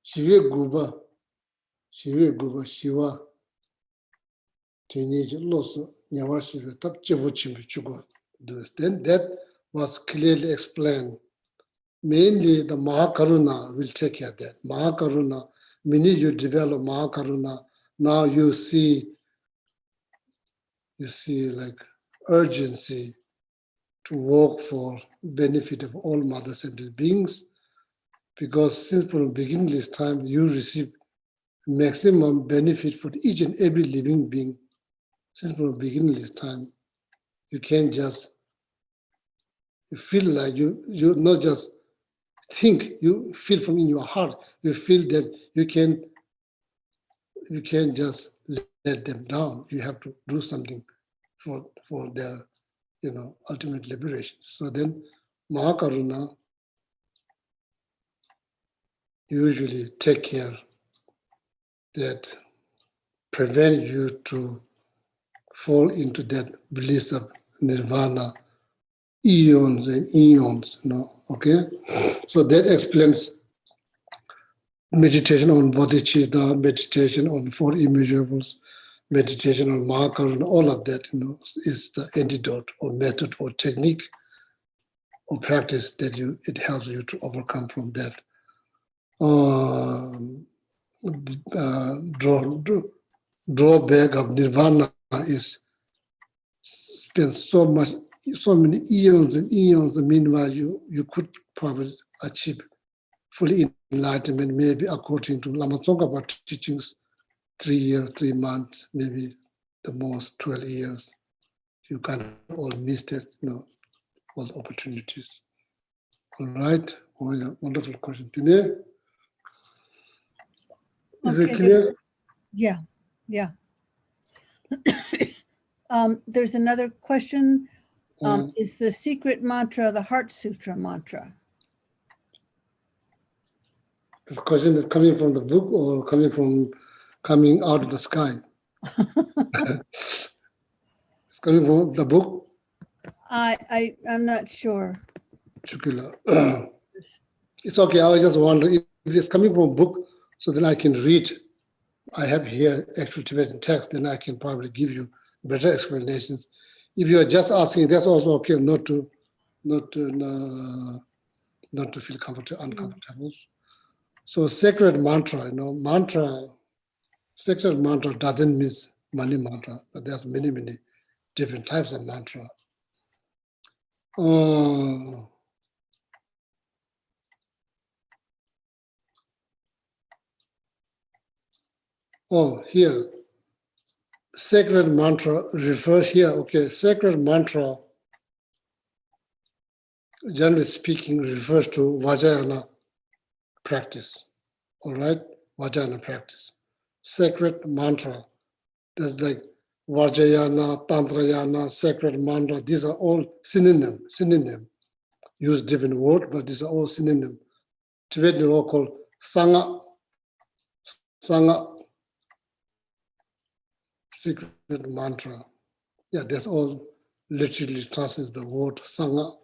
Shiva Guba, Shiva, Tenij Loso, Then that was clearly explained. Mainly the Mahakaruna will take care of that. Mahakaruna, minute you develop Mahakaruna, now you see like urgency to work for benefit of all mother-centered beings, because since from beginning this time you receive maximum benefit for each and every living being. Since from beginning this time, you can't just feel like you not just think, you feel from in your heart, you feel that you can't just let them down. You have to do something for their ultimate liberation. So then Mahakaruna usually take care that prevent you to fall into that bliss of nirvana eons and eons, okay? So that explains meditation on bodhicitta, meditation on four immeasurables, meditation on Mahakaruna, all of that, is the antidote or method or technique or practice that it helps you to overcome from that drawback of nirvana is spend so many eons and eons. Meanwhile, you could probably achieve fully enlightenment, maybe according to Lama Tsongkhapa teachings, 3 years, 3 months, maybe the most 12 years. You can all miss that, all the opportunities. All right. Oh, yeah. Wonderful question. Tine? Is it Okay, clear? Yeah. There's another question. Is the secret mantra the Heart Sutra mantra? This question is coming from the book or coming out of the sky? It's coming from the book? I'm not sure. Chukila. It's okay. I was just wondering if it's coming from a book, so then I can read. I have here actual Tibetan text, then I can probably give you better explanations. If you are just asking, that's also okay. Not to feel uncomfortable. So sacred mantra, sacred mantra doesn't mean money mantra, but there's many different types of mantra. Here, sacred mantra refers here. Okay, sacred mantra, generally speaking, refers to Vajrayana practice. All right, Vajrayana practice. Sacred mantra, that's like Vajrayana, Tantrayana, sacred mantra. These are all synonym. Use different word, but these are all synonym. Tibetan are called Sangha, secret mantra. Yeah, that's all literally translated. The word Sangha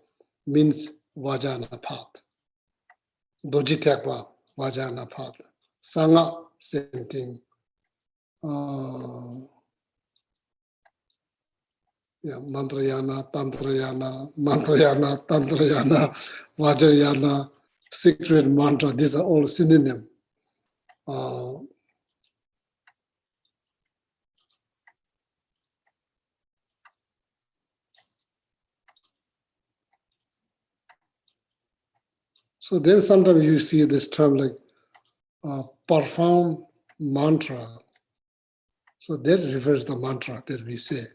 means Vajrayana path. Dojitekwa, Vajrayana path. Sangha, same thing. Mantrayana, Tantrayana, Vajrayana, secret mantra, these are all synonym. So then sometimes you see this term like profound mantra. So that refers to the mantra that we say,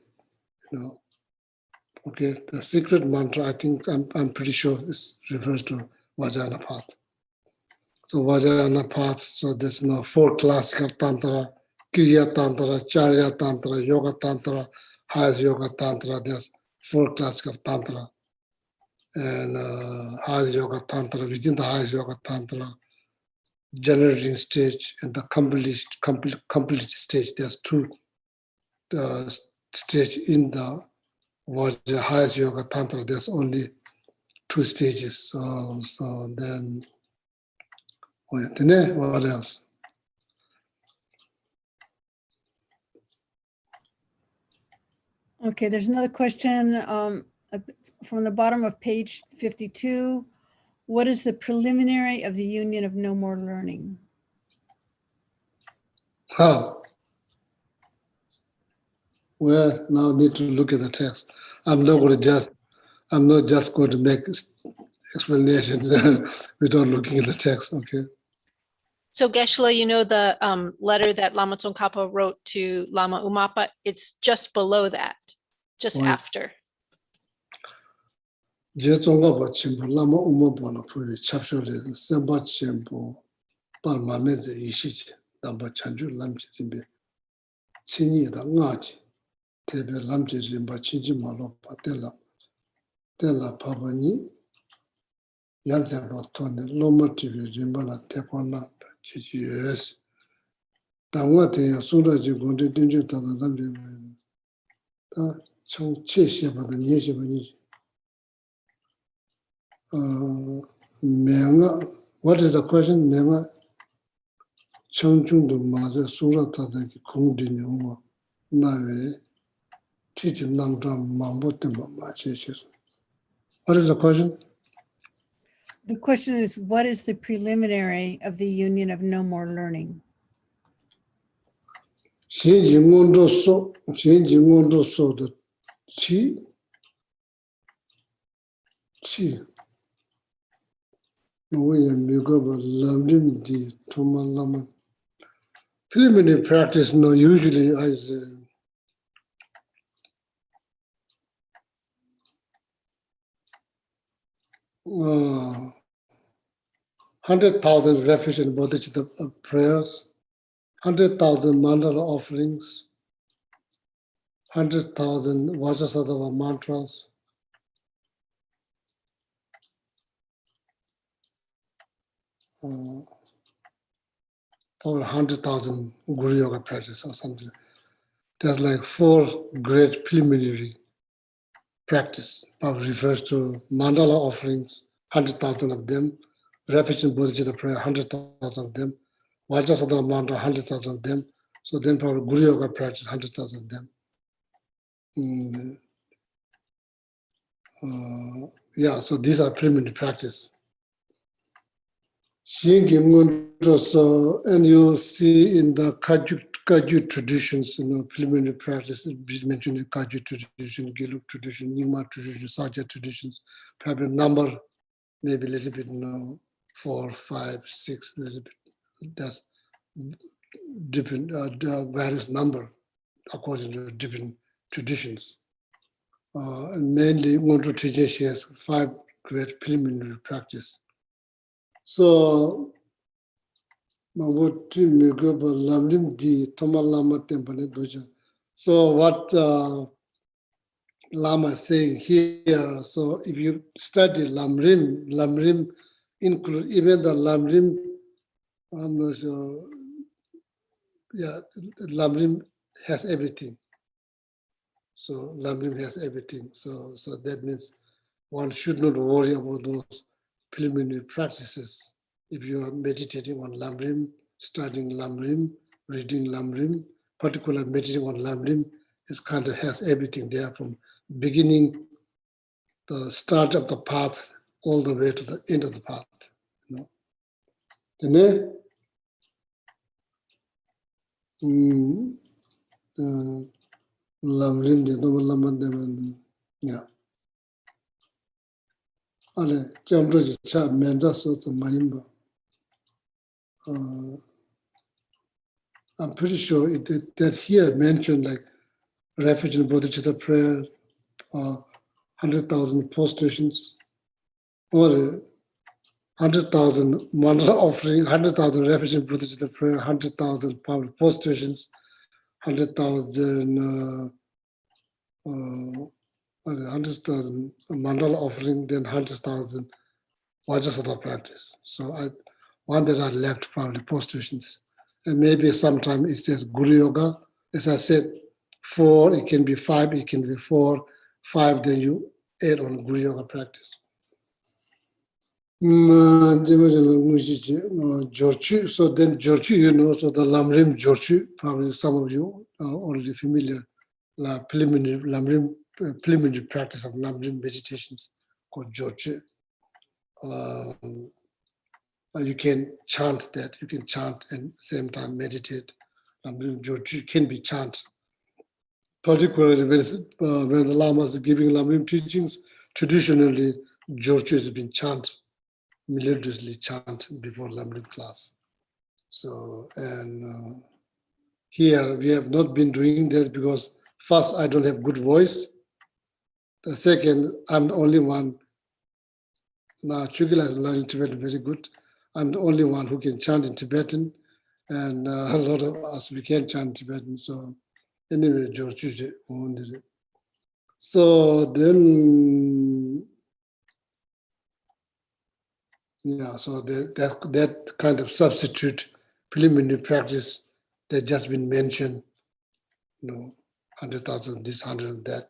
Okay, the secret mantra, I think I'm pretty sure this refers to Vajrayana path. So Vajrayana path, so there's 4 classical tantra, Kriya tantra, Charya tantra, Yoga tantra, highest Yoga tantra. There's 4 classical tantra. And highest Yoga tantra, within the highest Yoga tantra, generating stage and the complete stage. There's 2 stage in the highest Yoga tantra. There's only 2 stages. So then, what else? Okay, there's another question from the bottom of page 52. What is the preliminary of the union of no more learning? How? Well, now need to look at the text. I'm not just going to make explanations without looking at the text, okay? So Geshe, you know the letter that Lama Tsongkhapa wrote to Lama Umapa? It's just below that, just Right. after. 제종가 받침부 라마 우모보나 부위 찹쇼레 semba 쳔부 parmameze 이시지 담바 찬주 람지림베 친이다 nga지 테베 람지림바 친지 말로 파텔라 텔라 파바니 양자로 토네 로모티비 림바나 테코나 지지에스 당와테 소라지 고데 딘지 타다 담비 다 청체시바다 니시바니 what is the question? Menga Changchungdo Maza Surata the Kungdino Nave teaching Namdam Mambotima Maches. What is the question? The question is, what is the preliminary of the union of no more learning? Shinjingondo so the Chi. Lamrim di Toman Lama. Preliminary practice, no, usually as 100,000 refuge and bodhicitta prayers, 100,000 mandala offerings, 100,000 Vajrasattva mantras, or 100,000 Guru Yoga practice or something. There's like 4 great preliminary practice. Prabhupada refers to mandala offerings, 100,000 of them, refuge and bodhicitta prayer, 100,000 of them, Vajrasattva mantra, 100,000 of them. So then probably Guru Yoga practice, 100,000 of them. Yeah, so these are preliminary practice. And you see in the Kaju traditions, preliminary practice, mentioned in Kaju tradition, Gelek tradition, Nyingma tradition, Sajja traditions, probably number, maybe a little bit, 4, 5, 6, a little bit. That's different, various number according to different traditions. And mainly, Monto tradition has 5 great preliminary practice. So, Lamrim di Tomal Lama Temple Doja. So what Lama is saying here, so if you study Lamrim include even the Lamrim, I'm not sure, yeah, Lamrim has everything. So Lamrim has everything. So that means one should not worry about those preliminary practices. If you are meditating on Lamrim, studying Lamrim, reading Lamrim, particularly meditating on Lamrim, it kind of has everything there from beginning, the start of the path, all the way to the end of the path. Lamrim, yeah. Ale jamroji cha menda so to maimba. I'm pretty sure that here mentioned like refuge and bodhicitta prayer, 100,000 prostrations, or 100,000 mandala offering, 100,000 refuge and bodhicitta prayer, 100,000 public prostrations, 100,000 100,000 mandala offering, then 100,000 Vajrasattva practice. So one that are left probably prostrations. And maybe sometime it says Guru Yoga. As I said, 4, it can be 5, it can be 4, 5, then you add on Guru Yoga practice. So then Jorchu, so the Lamrim Jorchu, probably some of you are already familiar. la preliminary Lamrim preliminary practice of Lamrim meditations called Geshe. You can chant that. You can chant and same time meditate. Lamrim Geshe can be chanted. Particularly when the Lamas are giving Lamrim teachings, traditionally Geshe has been chanted, melodiously chanted before Lamrim class. So, and here we have not been doing this because first, I don't have good voice. The second, I'm the only one. Now, Chugila is learning Tibetan very good. I'm the only one who can chant in Tibetan, and a lot of us, we can't chant Tibetan. So anyway, George, so then, yeah, so that kind of substitute preliminary practice that just been mentioned, 100,000, this, 100, that.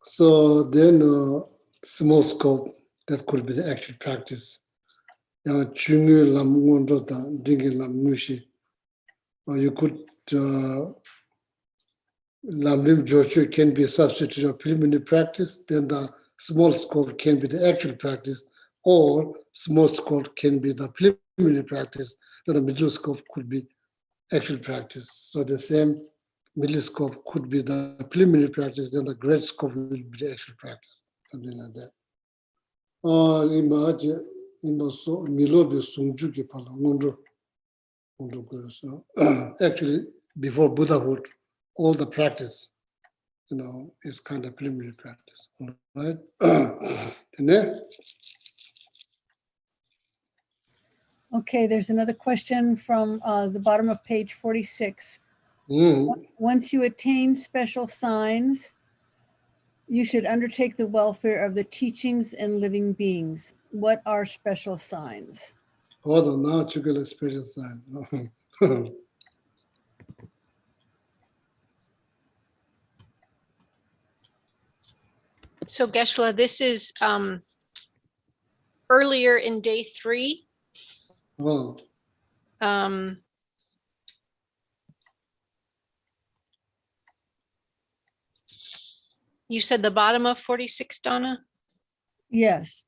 So then small scope, that could be the actual practice. Or you could, Lamrim Geshe can be a substitute of preliminary practice, then the small scope can be the actual practice, or small scope can be the preliminary practice, then the middle scope could be actual practice. So the same middle scope could be the preliminary practice, then the great scope will be the actual practice, something like that. Actually, before Buddhahood, all the practice, is kind of preliminary practice, all right? And then, Okay, there's another question from the bottom of page 46. Once you attain special signs, you should undertake the welfare of the teachings and living beings. What are special signs? hold on, now you get a special sign. So Geshe, this is earlier in day 3. Oh, You said the bottom of 46, Donna? Yes.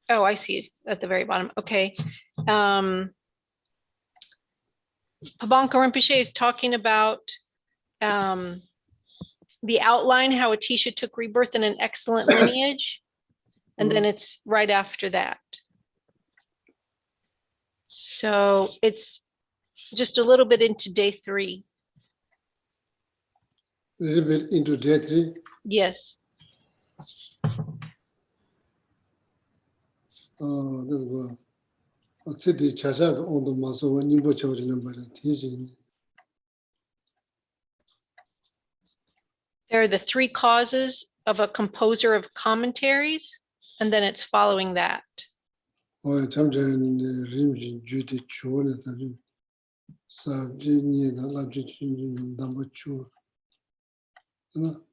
Oh, I see it at the very bottom. Okay. Pabanka Rinpoche is talking about the outline, how Atisha took rebirth in an excellent lineage. And then it's right after that. So it's just a little bit into day 3. a little bit into day 3. Yes. Oh, that's good. I'll sit the Chashak on the muscle when you put your number teaching. There are the 3 causes of a composer of commentaries, and then it's following that. Oh, I'm trying to rim duty chore. Sabini, the logic number 2. Don't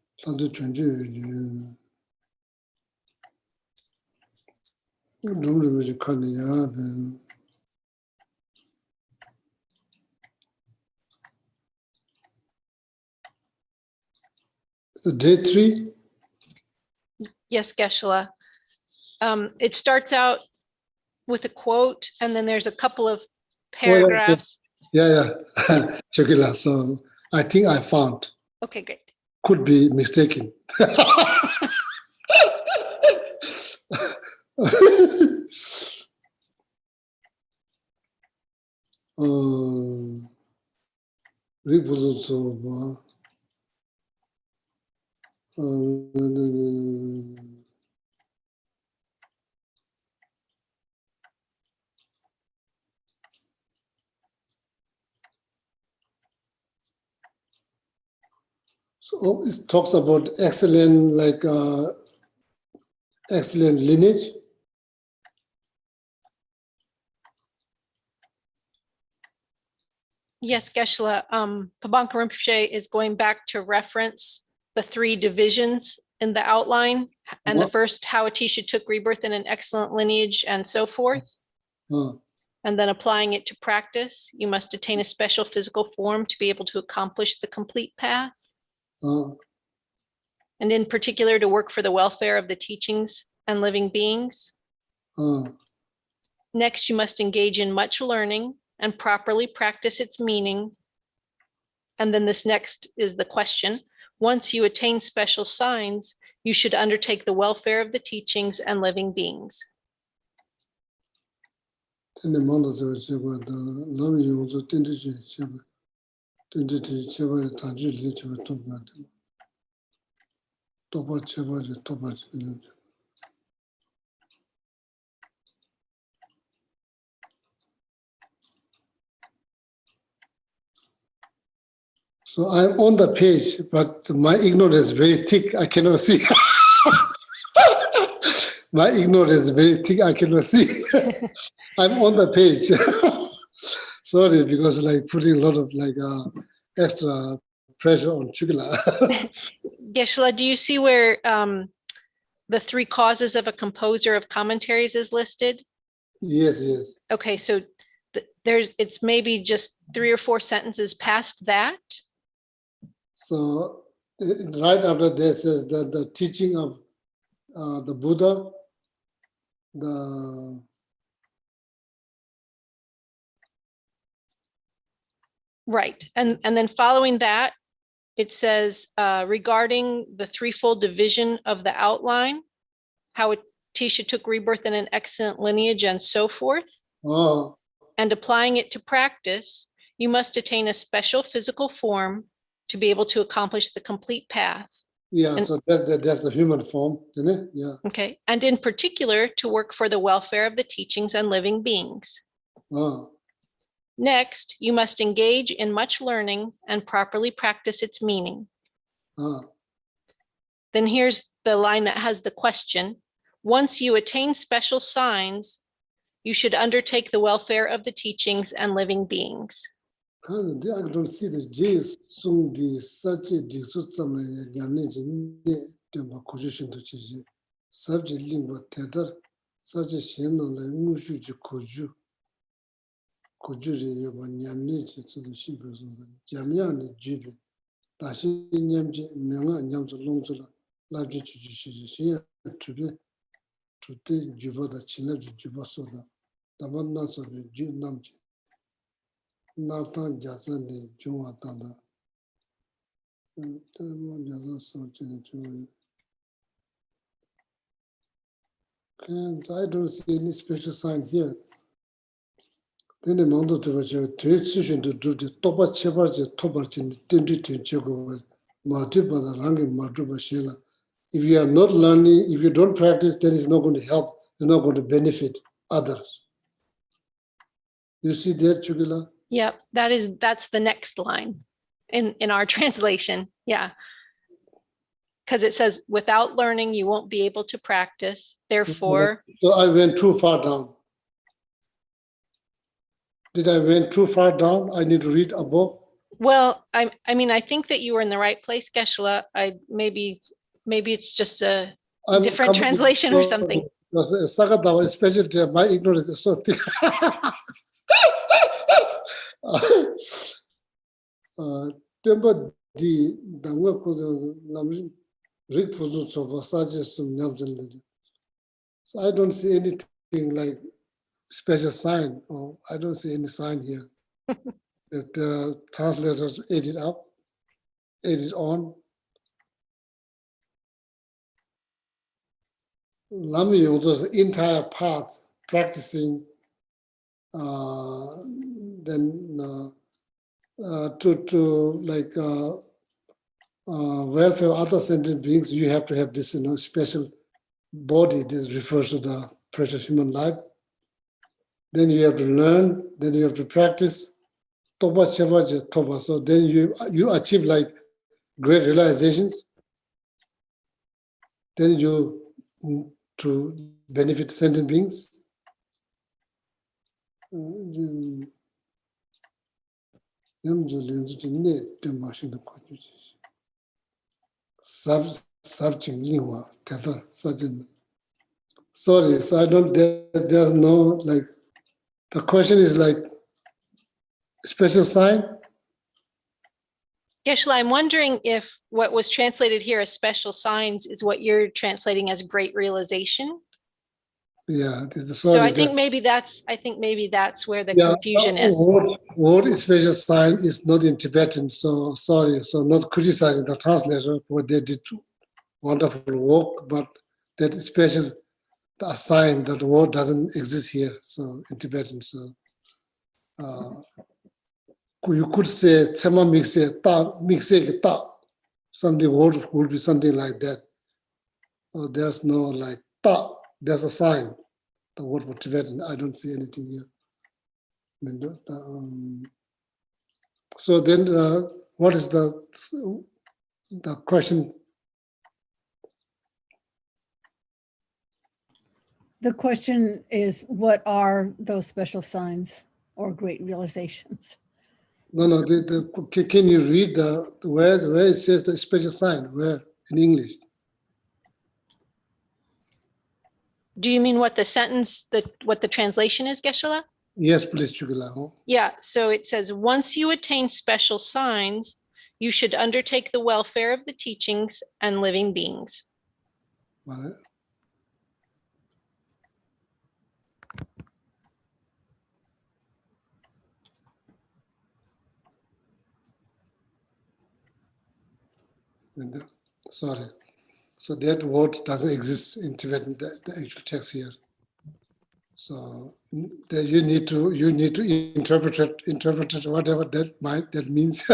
remember coming up and day 3. Yes, Geshe. It starts out with a quote, and then there's a couple of paragraphs. Yeah. Check it out. So I think I found. Okay, great. Could be mistaken. So it talks about excellent, excellent lineage. Yes, Geshe. Pabanka Rinpoche is going back to reference the 3 divisions in the outline, and the first, how Atisha took rebirth in an excellent lineage, and so forth. And then applying it to practice, you must attain a special physical form to be able to accomplish the complete path. And in particular, to work for the welfare of the teachings and living beings. Next, you must engage in much learning and properly practice its meaning. And then this next is the question. Once you attain special signs, you should undertake the welfare of the teachings and living beings. So I'm on the page, but my ignorance is very thick. I cannot see. My ignorance is very thick. I cannot see. I'm on the page. Sorry, because like putting a lot of like extra pressure on Chugla. Geshe, do you see where the 3 causes of a composer of commentaries is listed? Yes, yes. Okay, so it's maybe just 3 or 4 sentences past that. So right after this is the teaching of the Buddha, Right. And then following that, it says regarding the threefold division of the outline, how Atisha took rebirth in an excellent lineage and so forth. And applying it to practice, you must attain a special physical form to be able to accomplish the complete path. Yeah, so that's the human form, isn't it? Yeah. Okay. And in particular, to work for the welfare of the teachings and living beings. Next, you must engage in much learning and properly practice its meaning. Then here's the line that has the question. Once you attain special signs, you should undertake the welfare of the teachings and living beings. I don't see the Jays soon the such a disusam position to choose. Subject lingua tether, such a channel like Mushu Koju. Kojuri Yamani to the Shibus, Jamian Jibi, Tashi Nyamji, Manga Nyams Longzula, Laji to be to take Juba the Chinaji Juba Soda, the one of the Jinamji. Nathan Jason de Juatanda. I don't see any special sign here. Then the Mondo to which you decision to do the Topa Chepas, the Topa in the 20 Chego, Matuba, the Rangi Matuba Shela. If you are not learning, if you don't practice, then it's not going to help, it's not going to benefit others. You see there, Chugila? Yep, that's the next line in our translation. Yeah. Because it says, without learning, you won't be able to practice. Therefore. So I went too far down. Did I went too far down? I need to read above. Well, I mean, I think that you were in the right place, Geshe. Maybe it's just a different translation or something. Sagadawa, especially my ignorance is so thick. Temper the work was Lamrim, Rick was of Sages from Yamson. So I don't see anything like special sign, or I don't see any sign here that translators edit up, edit on. Lamrim was the entire path practicing. Then to like welfare of other sentient beings, you have to have this special body. This refers to the precious human life. Then you have to learn. Then you have to practice. Toba Chevaja Toba. So then you achieve like great realizations. Then you to benefit sentient beings. Sorry, so I don't. There's no like The question is like special sign. Geshe, I'm wondering if what was translated here as special signs is what you're translating as great realization. Yeah, So I sorry. think maybe that's where the Yeah, confusion is. word special sign is not in Tibetan, so sorry. So not criticizing the translator, but they did wonderful work, but that special the sign that word doesn't exist here. So in Tibetan, so you could say someone makes a ta, makes a ta, something word would be something like that. There's no like ta. There's a sign. The word for Tibetan, I don't see anything here. So then, what is the question? The question is, what are those special signs or great realizations? No. Can you read where it says the special sign? Where in English? Do you mean what the sentence, what the translation is, Geshe? Yes, please, Chugila. Yeah, so it says, once you attain special signs, you should undertake the welfare of the teachings and living beings. Vale. Sorry. So that word doesn't exist in Tibetan, the actual text here. So you need to interpret it, whatever that means.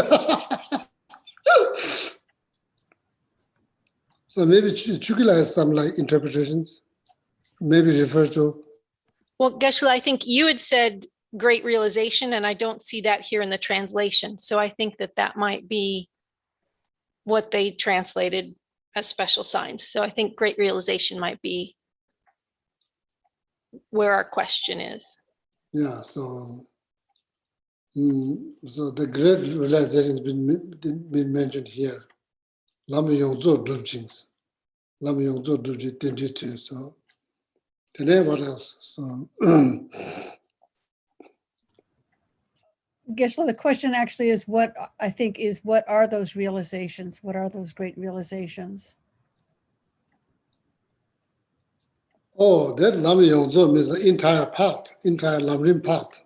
So maybe Chukila has some like interpretations. Maybe refers to. Well, Geshe, I think you had said great realization, and I don't see that here in the translation. So I think that might be what they translated as special signs. So I think great realization might be where our question is. Yeah. So the great realization has been mentioned here. Lam Yong Zo Drubjings. Lam Yong Zo Drubjing. So today, what else? So. Geshe, the question actually is what are those realizations? What are those great realizations? Oh, that Lam Yongzo means the entire path, entire Lamrim path,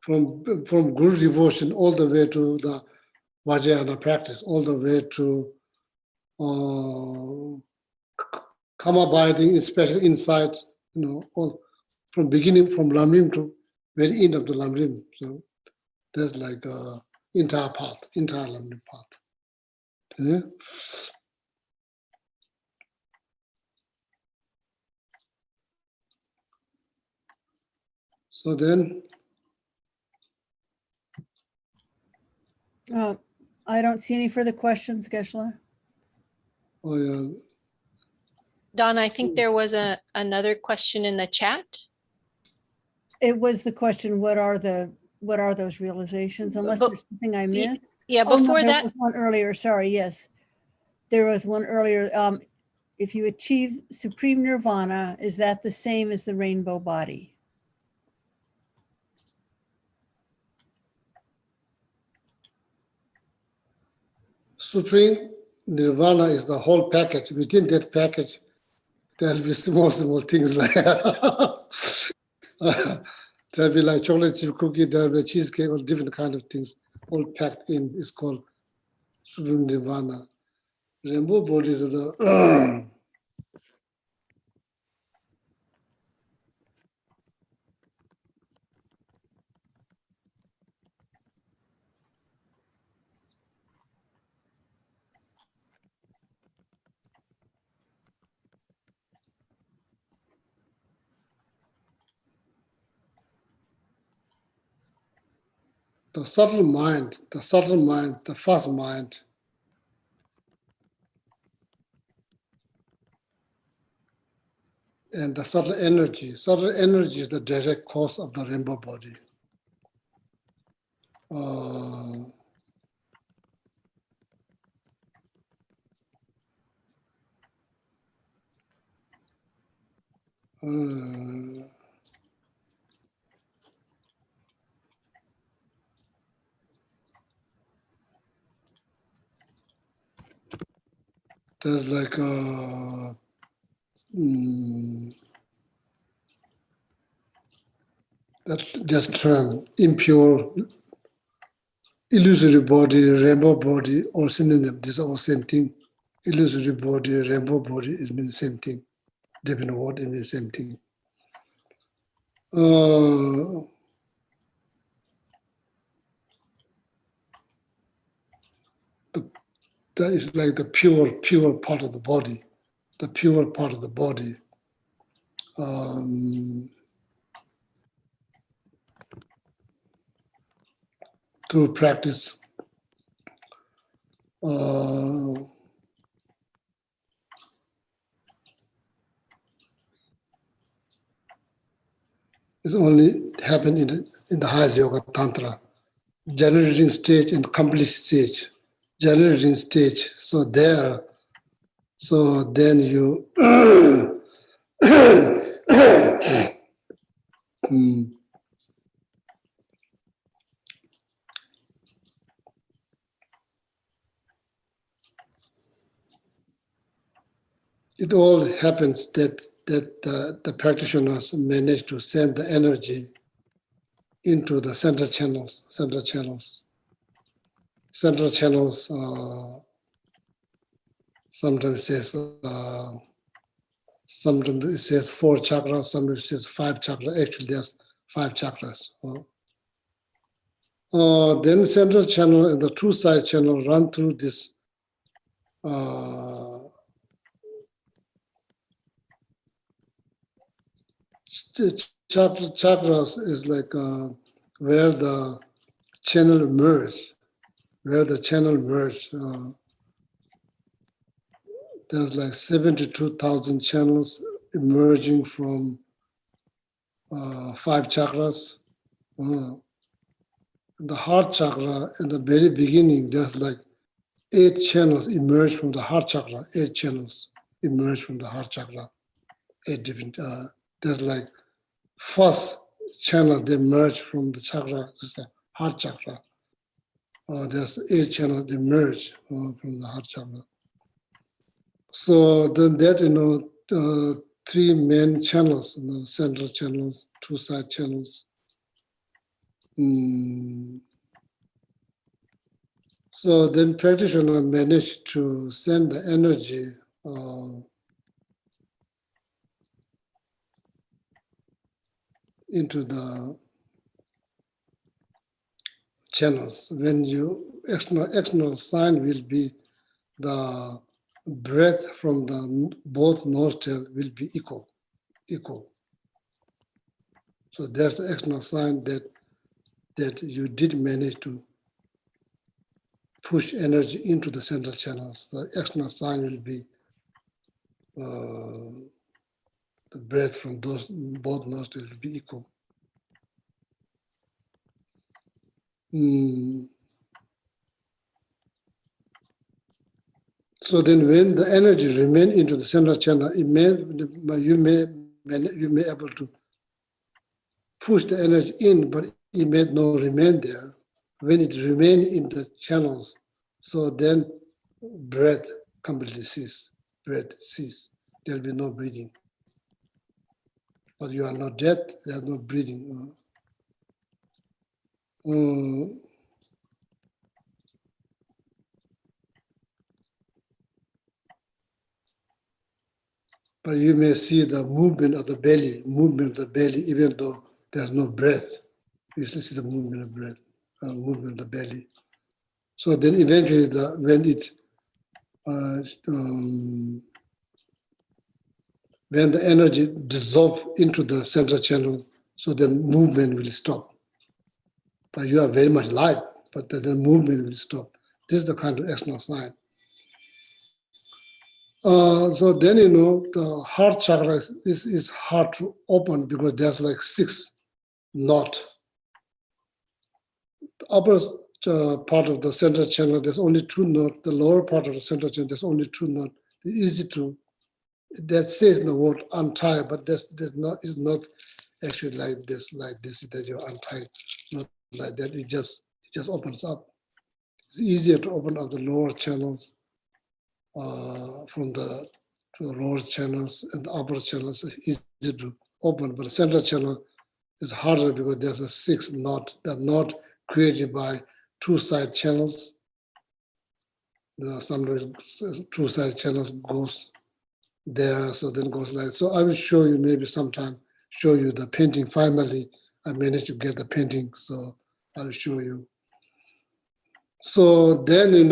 from Guru devotion all the way to the Vajrayana practice, all the way to come abiding, especially inside, all from beginning from Lamrim to very end of the Lamrim. So that's like entire path, entire Lamrim path. Yeah? So then, I don't see any further questions, Geshe. oh yeah, Donna, I think there was another question in the chat. It was the question, what are those realizations? Unless But- there's something I missed. Yeah, Oh, no, before there that, was one earlier. Sorry, yes. There was one earlier. If you achieve supreme nirvana, is that the same as the rainbow body? Supreme Nirvana is the whole package. Within that package, there'll be small things like there'll be like chocolate chip cookie, there'll be cheesecake, or different kind of things, all packed in. It's called Supreme Nirvana. Rainbow bodies are the subtle mind, the first mind. And the subtle energy. Subtle energy is the direct cause of the rainbow body. there's like that term, impure, illusory body, rainbow body, or synonym. These are all same thing. Illusory body, rainbow body, it means the same thing. Different word, it means the same thing. That is like the pure part of the body, the pure part of the body. Through practice, it's only happen in the highest yoga tantra, generating stage and complete stage, generating stage. So then you it all happens that the practitioners manage to send the energy into the central channels. Central channels sometimes it says 4 chakras, sometimes it says 5 chakras. Actually, there's 5 chakras. Then central channel and the true side channel run through this chakras is like where the channel merge, there's like 72,000 channels emerging from 5 chakras. The heart chakra, in the very beginning, there's like 8 channels emerge from the heart chakra. 8 channels emerge from the heart chakra. 8 different. There's like first channel they merge from the chakra, just the heart chakra. There's 8 channels they merge from the heart chakra. So then that 3 main channels, central channels, 2 side channels. So then practitioner managed to send the energy into the channels. When you external sign will be the breath from the both nostrils will be equal. So there's the external sign that you did manage to push energy into the central channels. The external sign will be the breath from both nostrils will be equal. So then when the energy remain into the central channel, you may able to push the energy in, but it may not remain there. When it remain in the channels, so then breath completely cease. There'll be no breathing. But you are not dead, there's no breathing. But you may see the movement of the belly, even though there's no breath. You still see the movement of breath, movement of the belly. So then eventually, when the energy dissolves into the central channel, so then movement will stop. But you are very much light, but the movement will stop. This is the kind of external sign. So then, the heart chakra is hard to open because there's like 6 knots. The upper part of the central channel, there's only 2 knots. The lower part of the central channel, there's only 2 knots. It's easy to, that says in the word untie, but it's not actually like this, that you're untied. Not like that, it just opens up. It's easier to open up the lower channels from the lower channels and the upper channels is easy to open, but the central channel is harder because there's a 6 knot, that knot created by two side channels. Sometimes two side channels goes there, so then goes like, so I will show you maybe sometime, show you the painting. Finally, I managed to get the painting, so I'll show you. So then,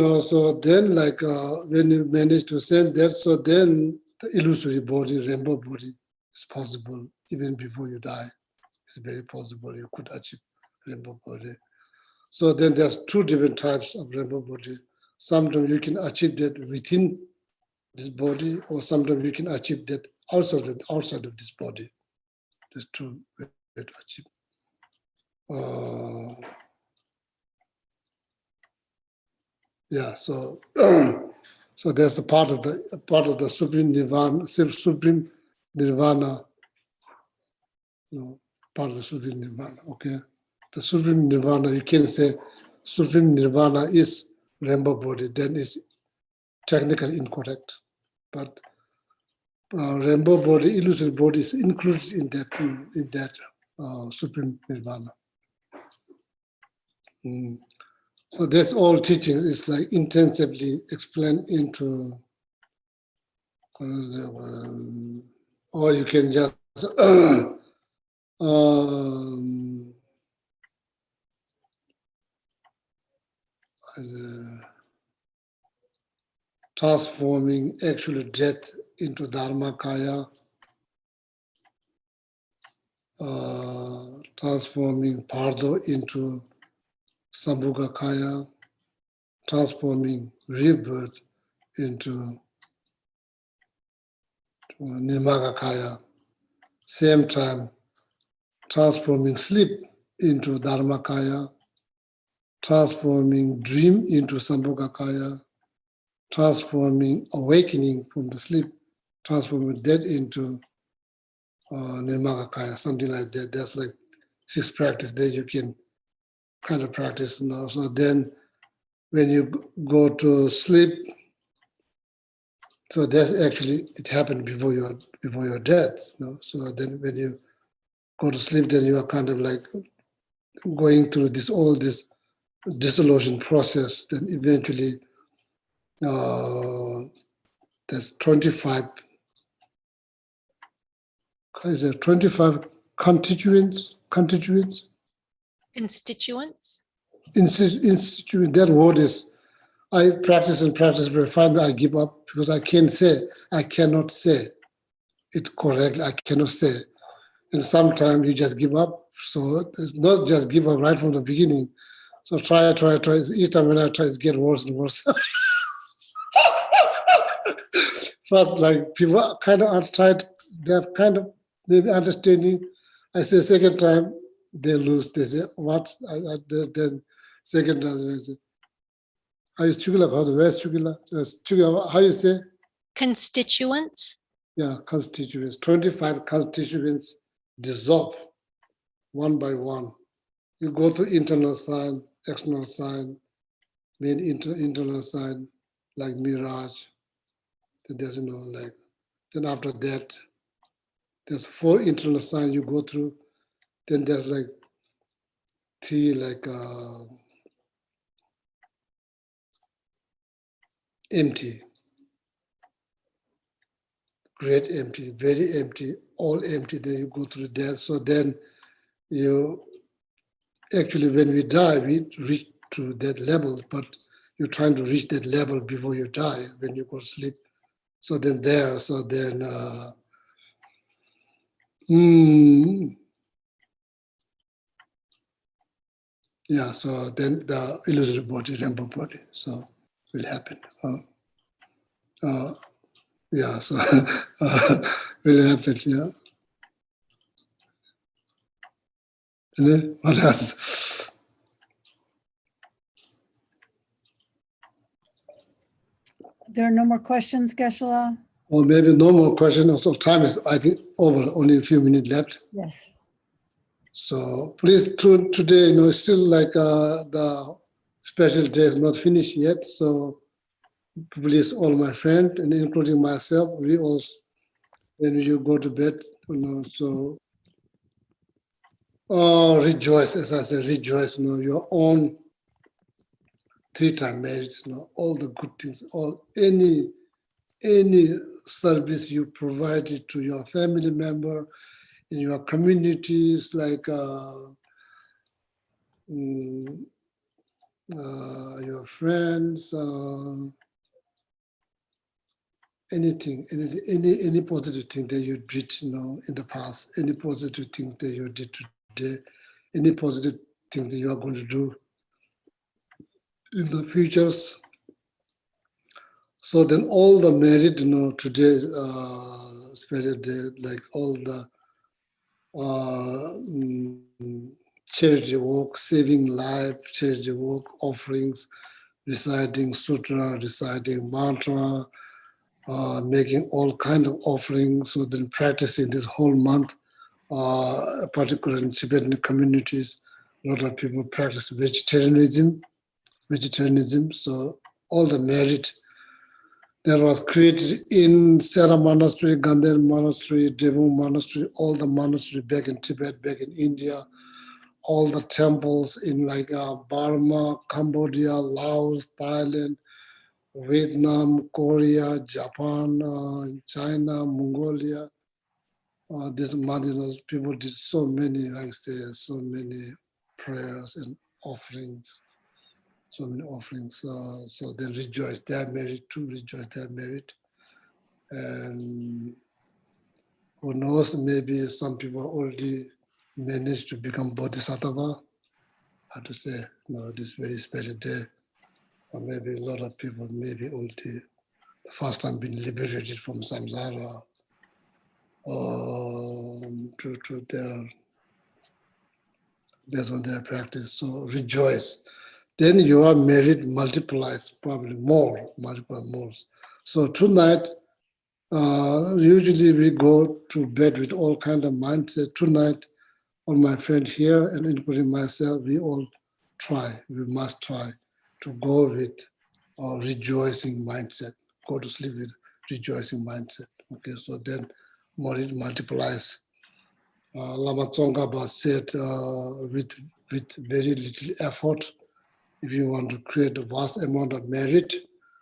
like when you manage to send that, so then the illusory body, rainbow body is possible even before you die. It's very possible you could achieve rainbow body. So then there's two different types of rainbow body. Sometimes you can achieve that within this body, or sometimes you can achieve that outside of this body. There's two ways to achieve. Yeah, so so there's a part of the supreme nirvana, supreme nirvana, part of the supreme nirvana. Okay, the supreme nirvana, you can say supreme nirvana is rainbow body, then it's technically incorrect. But rainbow body, illusory body is included in that supreme nirvana. So that's all teaching is like intensively explained into, or you can just transforming actual death into Dharmakaya, transforming Pardo into Sambhogakaya, transforming rebirth into Nirmagakaya, same time transforming sleep into Dharmakaya, transforming dream into Sambhogakaya, transforming awakening from the sleep, transforming death into Nirmagakaya, something like that. That's like 6 practice that you can kind of practice now. So then when you go to sleep, so that's actually, it happened before your death. So then when you go to sleep, then you are kind of like going through all this dissolution process. Then eventually there's 25 constituents. Constituents? That word is, I practice, but finally I give up because I cannot say it correctly. I cannot say. And sometimes you just give up. So it's not just give up right from the beginning. So try. Each time when I try, it gets worse and worse. First, like people kind of are tried, they have kind of maybe understanding. I say second time, they lose. They say, what? Then second time, they say, how you how you say? Constituents? Yeah, constituents. 25 constituents dissolve one by one. You go to internal sign, external sign, main internal sign, like mirage. There's then after that, there's 4 internal signs you go through. Then there's like 3 empty, great empty, very empty, all empty. Then you go through that. So then you actually, when we die, we reach to that level, but you're trying to reach that level before you die when you go to sleep. So then yeah, so then the illusory body, rainbow body, so will happen. Yeah, so will happen, yeah. And then what else? There are no more questions, Geshe? Or maybe no more question. Also, time is, I think, over. Only a few minutes left. Yes. So please tune today. Still like the special day is not finished yet. So please, all my friends, and including myself, we also, when you go to bed, so rejoice, as I said, rejoice, your own 3-time marriage, all the good things, any service you provided to your family member, in your communities, like your friends, anything, any positive thing that you did, in the past, any positive things that you did today, any positive things that you are going to do in the futures. So then all the merit, today, special day, like all the charity work, saving life, charity work, offerings, reciting sutra, reciting mantra, making all kind of offerings. So then practicing this whole month, particularly in Tibetan communities, a lot of people practice vegetarianism. So all the merit that was created in Sera Monastery, Ganden Monastery, Devu Monastery, all the monastery back in Tibet, back in India, all the temples in like Burma, Cambodia, Laos, Thailand, Vietnam, Korea, Japan, China, Mongolia. These months, people did so many, like I say, so many prayers and offerings, so many offerings. So they rejoice, they are married too, rejoice, they are married. And who knows, maybe some people already managed to become bodhisattva. How to say, this very special day. Or maybe a lot of people maybe already the first time been liberated from samsara to their, based on their practice. So rejoice. Then your merit multiplies probably more, multiply more. So tonight, usually we go to bed with all kind of mindset. Tonight, all my friends here and including myself, we must try to go with a rejoicing mindset, go to sleep with rejoicing mindset. Okay, so then more it multiplies. Lama Tsongkhapa said, with very little effort, if you want to create a vast amount of merit,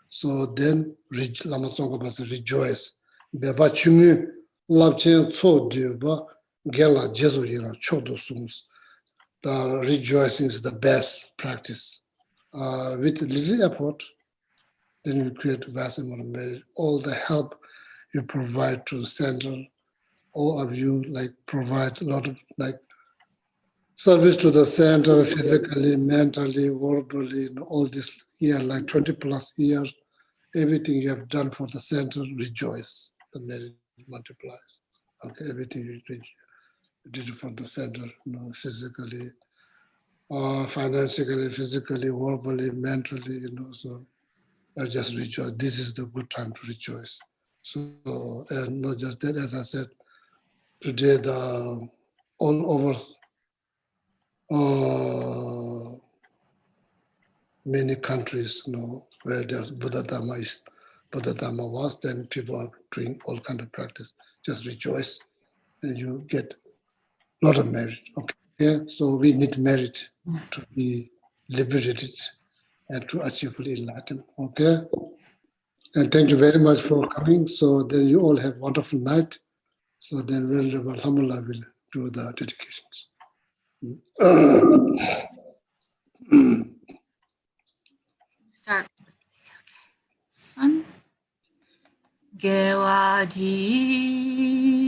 so then Lama Tsongkhapa said, rejoice. Beba chungi labchen tso diba gela jesu yina chodo sums. The rejoicing is the best practice. With little effort, then you create a vast amount of merit. All the help you provide to the center, all of you provide a lot of service to the center, physically, mentally, verbally, all this year, 20 plus years, everything you have done for the center, rejoice. The merit multiplies. Okay, everything you did for the center, physically, financially, physically, verbally, mentally, so I just rejoice. This is the good time to rejoice. So, and not just that, as I said, today all over many countries, where there's Buddha Dharma was, then people are doing all kind of practice. Just rejoice, and you get a lot of merit. Okay, so we need merit to be liberated and to achieve full enlightenment. Okay, and thank you very much for coming. So then you all have a wonderful night. So then Venerable Alhamdulillah will do the dedications. Start with this one. Gewadi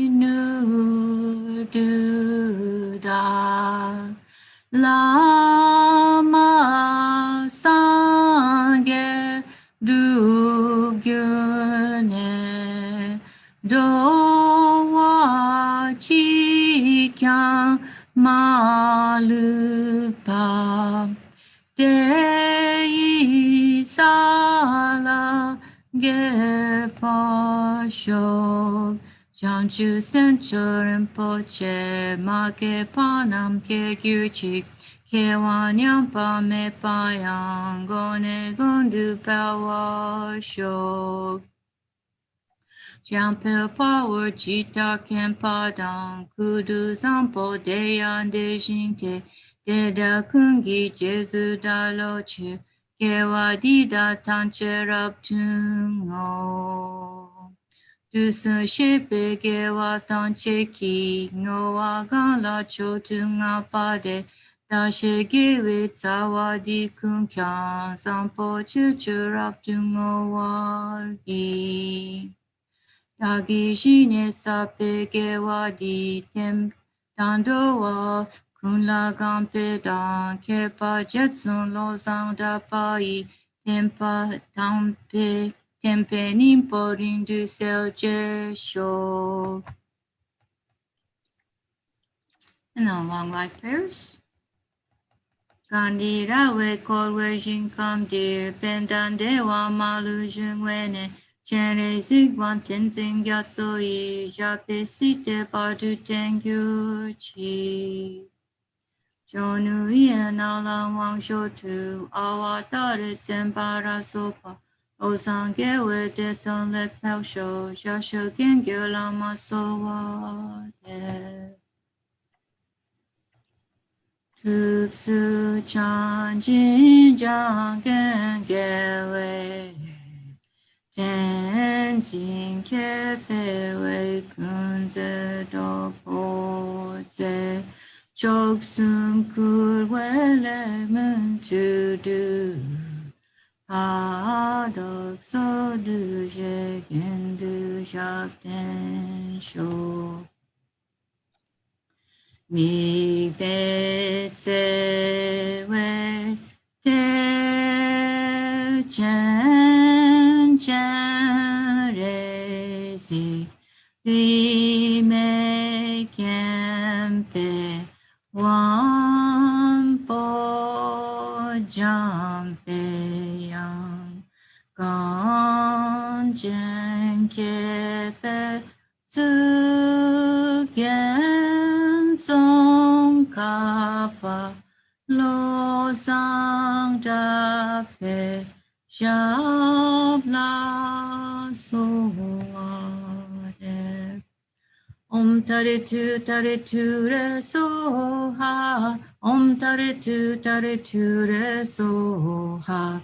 nu duda lama sange du gyune dowa chi kyan malupa Dei sala ge pasho Janchu sencho rinpoche ma ke panam ke gyuchi Kewanyampa me payang gone gondu power show. Jampel power chita kempadang kudu zampo deyan de jinte deda kungi jesu da loche kewa dida tanche raptungo. Dusun shepe gewa tanche ki ngowa gan la chotunga pade da shegewe tsawa di kun kyan zampo chuchu raptungo wargi. Dagi shine sape gewa di tem dando wa kun la gampe dan kepa jetsun lo sang da pai tempa tampe tempe nimpo rindu sel jesho. And then long life prayers. Gandhi rawe kolwe jinkam dir pendan dewa malu jungwene chere zigwan tenzing gyatso i jape site padu tengyu chi. Jonu ien alam wang shotu awatare tsembara sopa osangewe deton lek pelsho jasho gengyo lama sowa de. Tupsu chanjin jangen gewe tenzin kepewe kunze dopoze choksum kurwele muntudu adok sodu jegendu shakten sho. Mi betze we te chen chen re si ri me kempe wan po jampe yang gong jen kepe zu gen zong kapa lo sang da pe shab la so de. Om tare tu re so ha. Om tare tu re so ha.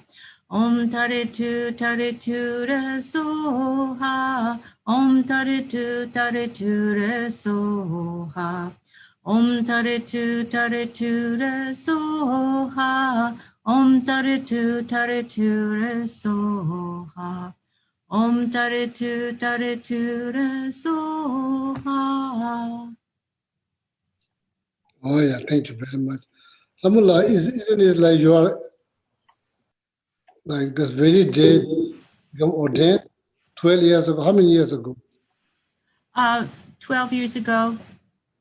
Om tare tu re so ha. Om tare tu re so ha. Om tare tu re so ha. Om tare tu re so ha. Om tare tu re so ha. Oh yeah, thank you very much. Lamula, isn't it like you are like this very day become ordained 12 years ago? How many years ago? 12 years ago.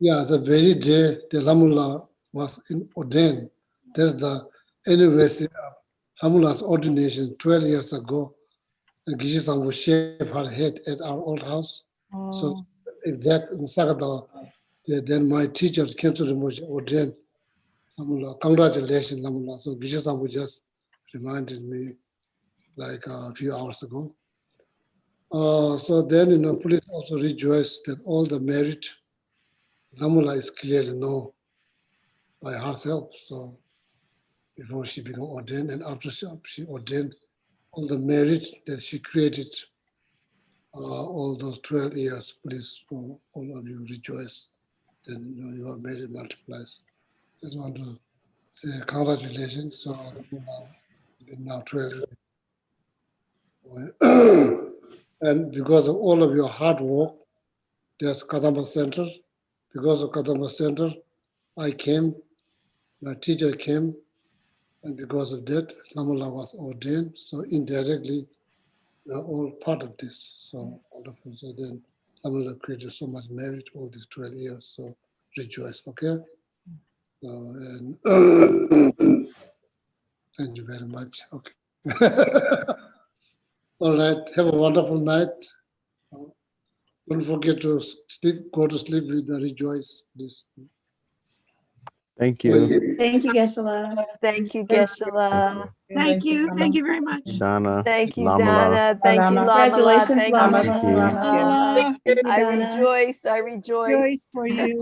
Yeah, the very day the Lamula was ordained. That's the anniversary of Lamula's ordination 12 years ago. And Geshe would shave her head at our old house. So Oh. exact in Sagada, then my teacher came to the Moshe ordained Lamula. Congratulations, Lamula. So Geshe would just reminded me like a few hours ago. So then, police also rejoiced that all the merit Lamula is clearly known by herself. So before she became ordained and after she ordained, all the merit that she created all those 12 years, please, all of you rejoice. Then you have made it multiplies. Just want to say congratulations. So now 12 years. And because of all of your hard work, there's Kadamba Center. Because of Kadamba Center, I came, my teacher came, and because of that, Lamula was ordained. So indirectly, we are all part of this. So wonderful. So then Lamula created so much merit all these 12 years. So rejoice, okay? And thank you very much. Okay. All right. Have a wonderful night. Don't forget to sleep. Go to sleep with the rejoice. This. Thank you, Thank you, Geshe. Thank you, Geshe-la. Thank you. Thank you very much. Donna. Thank you, Lamala. Donna. Thank you, Lamala. Congratulations, Thank you. Lama. Thank you. Lala, Thank you, I Donna. rejoice. I rejoice rejoice. for you.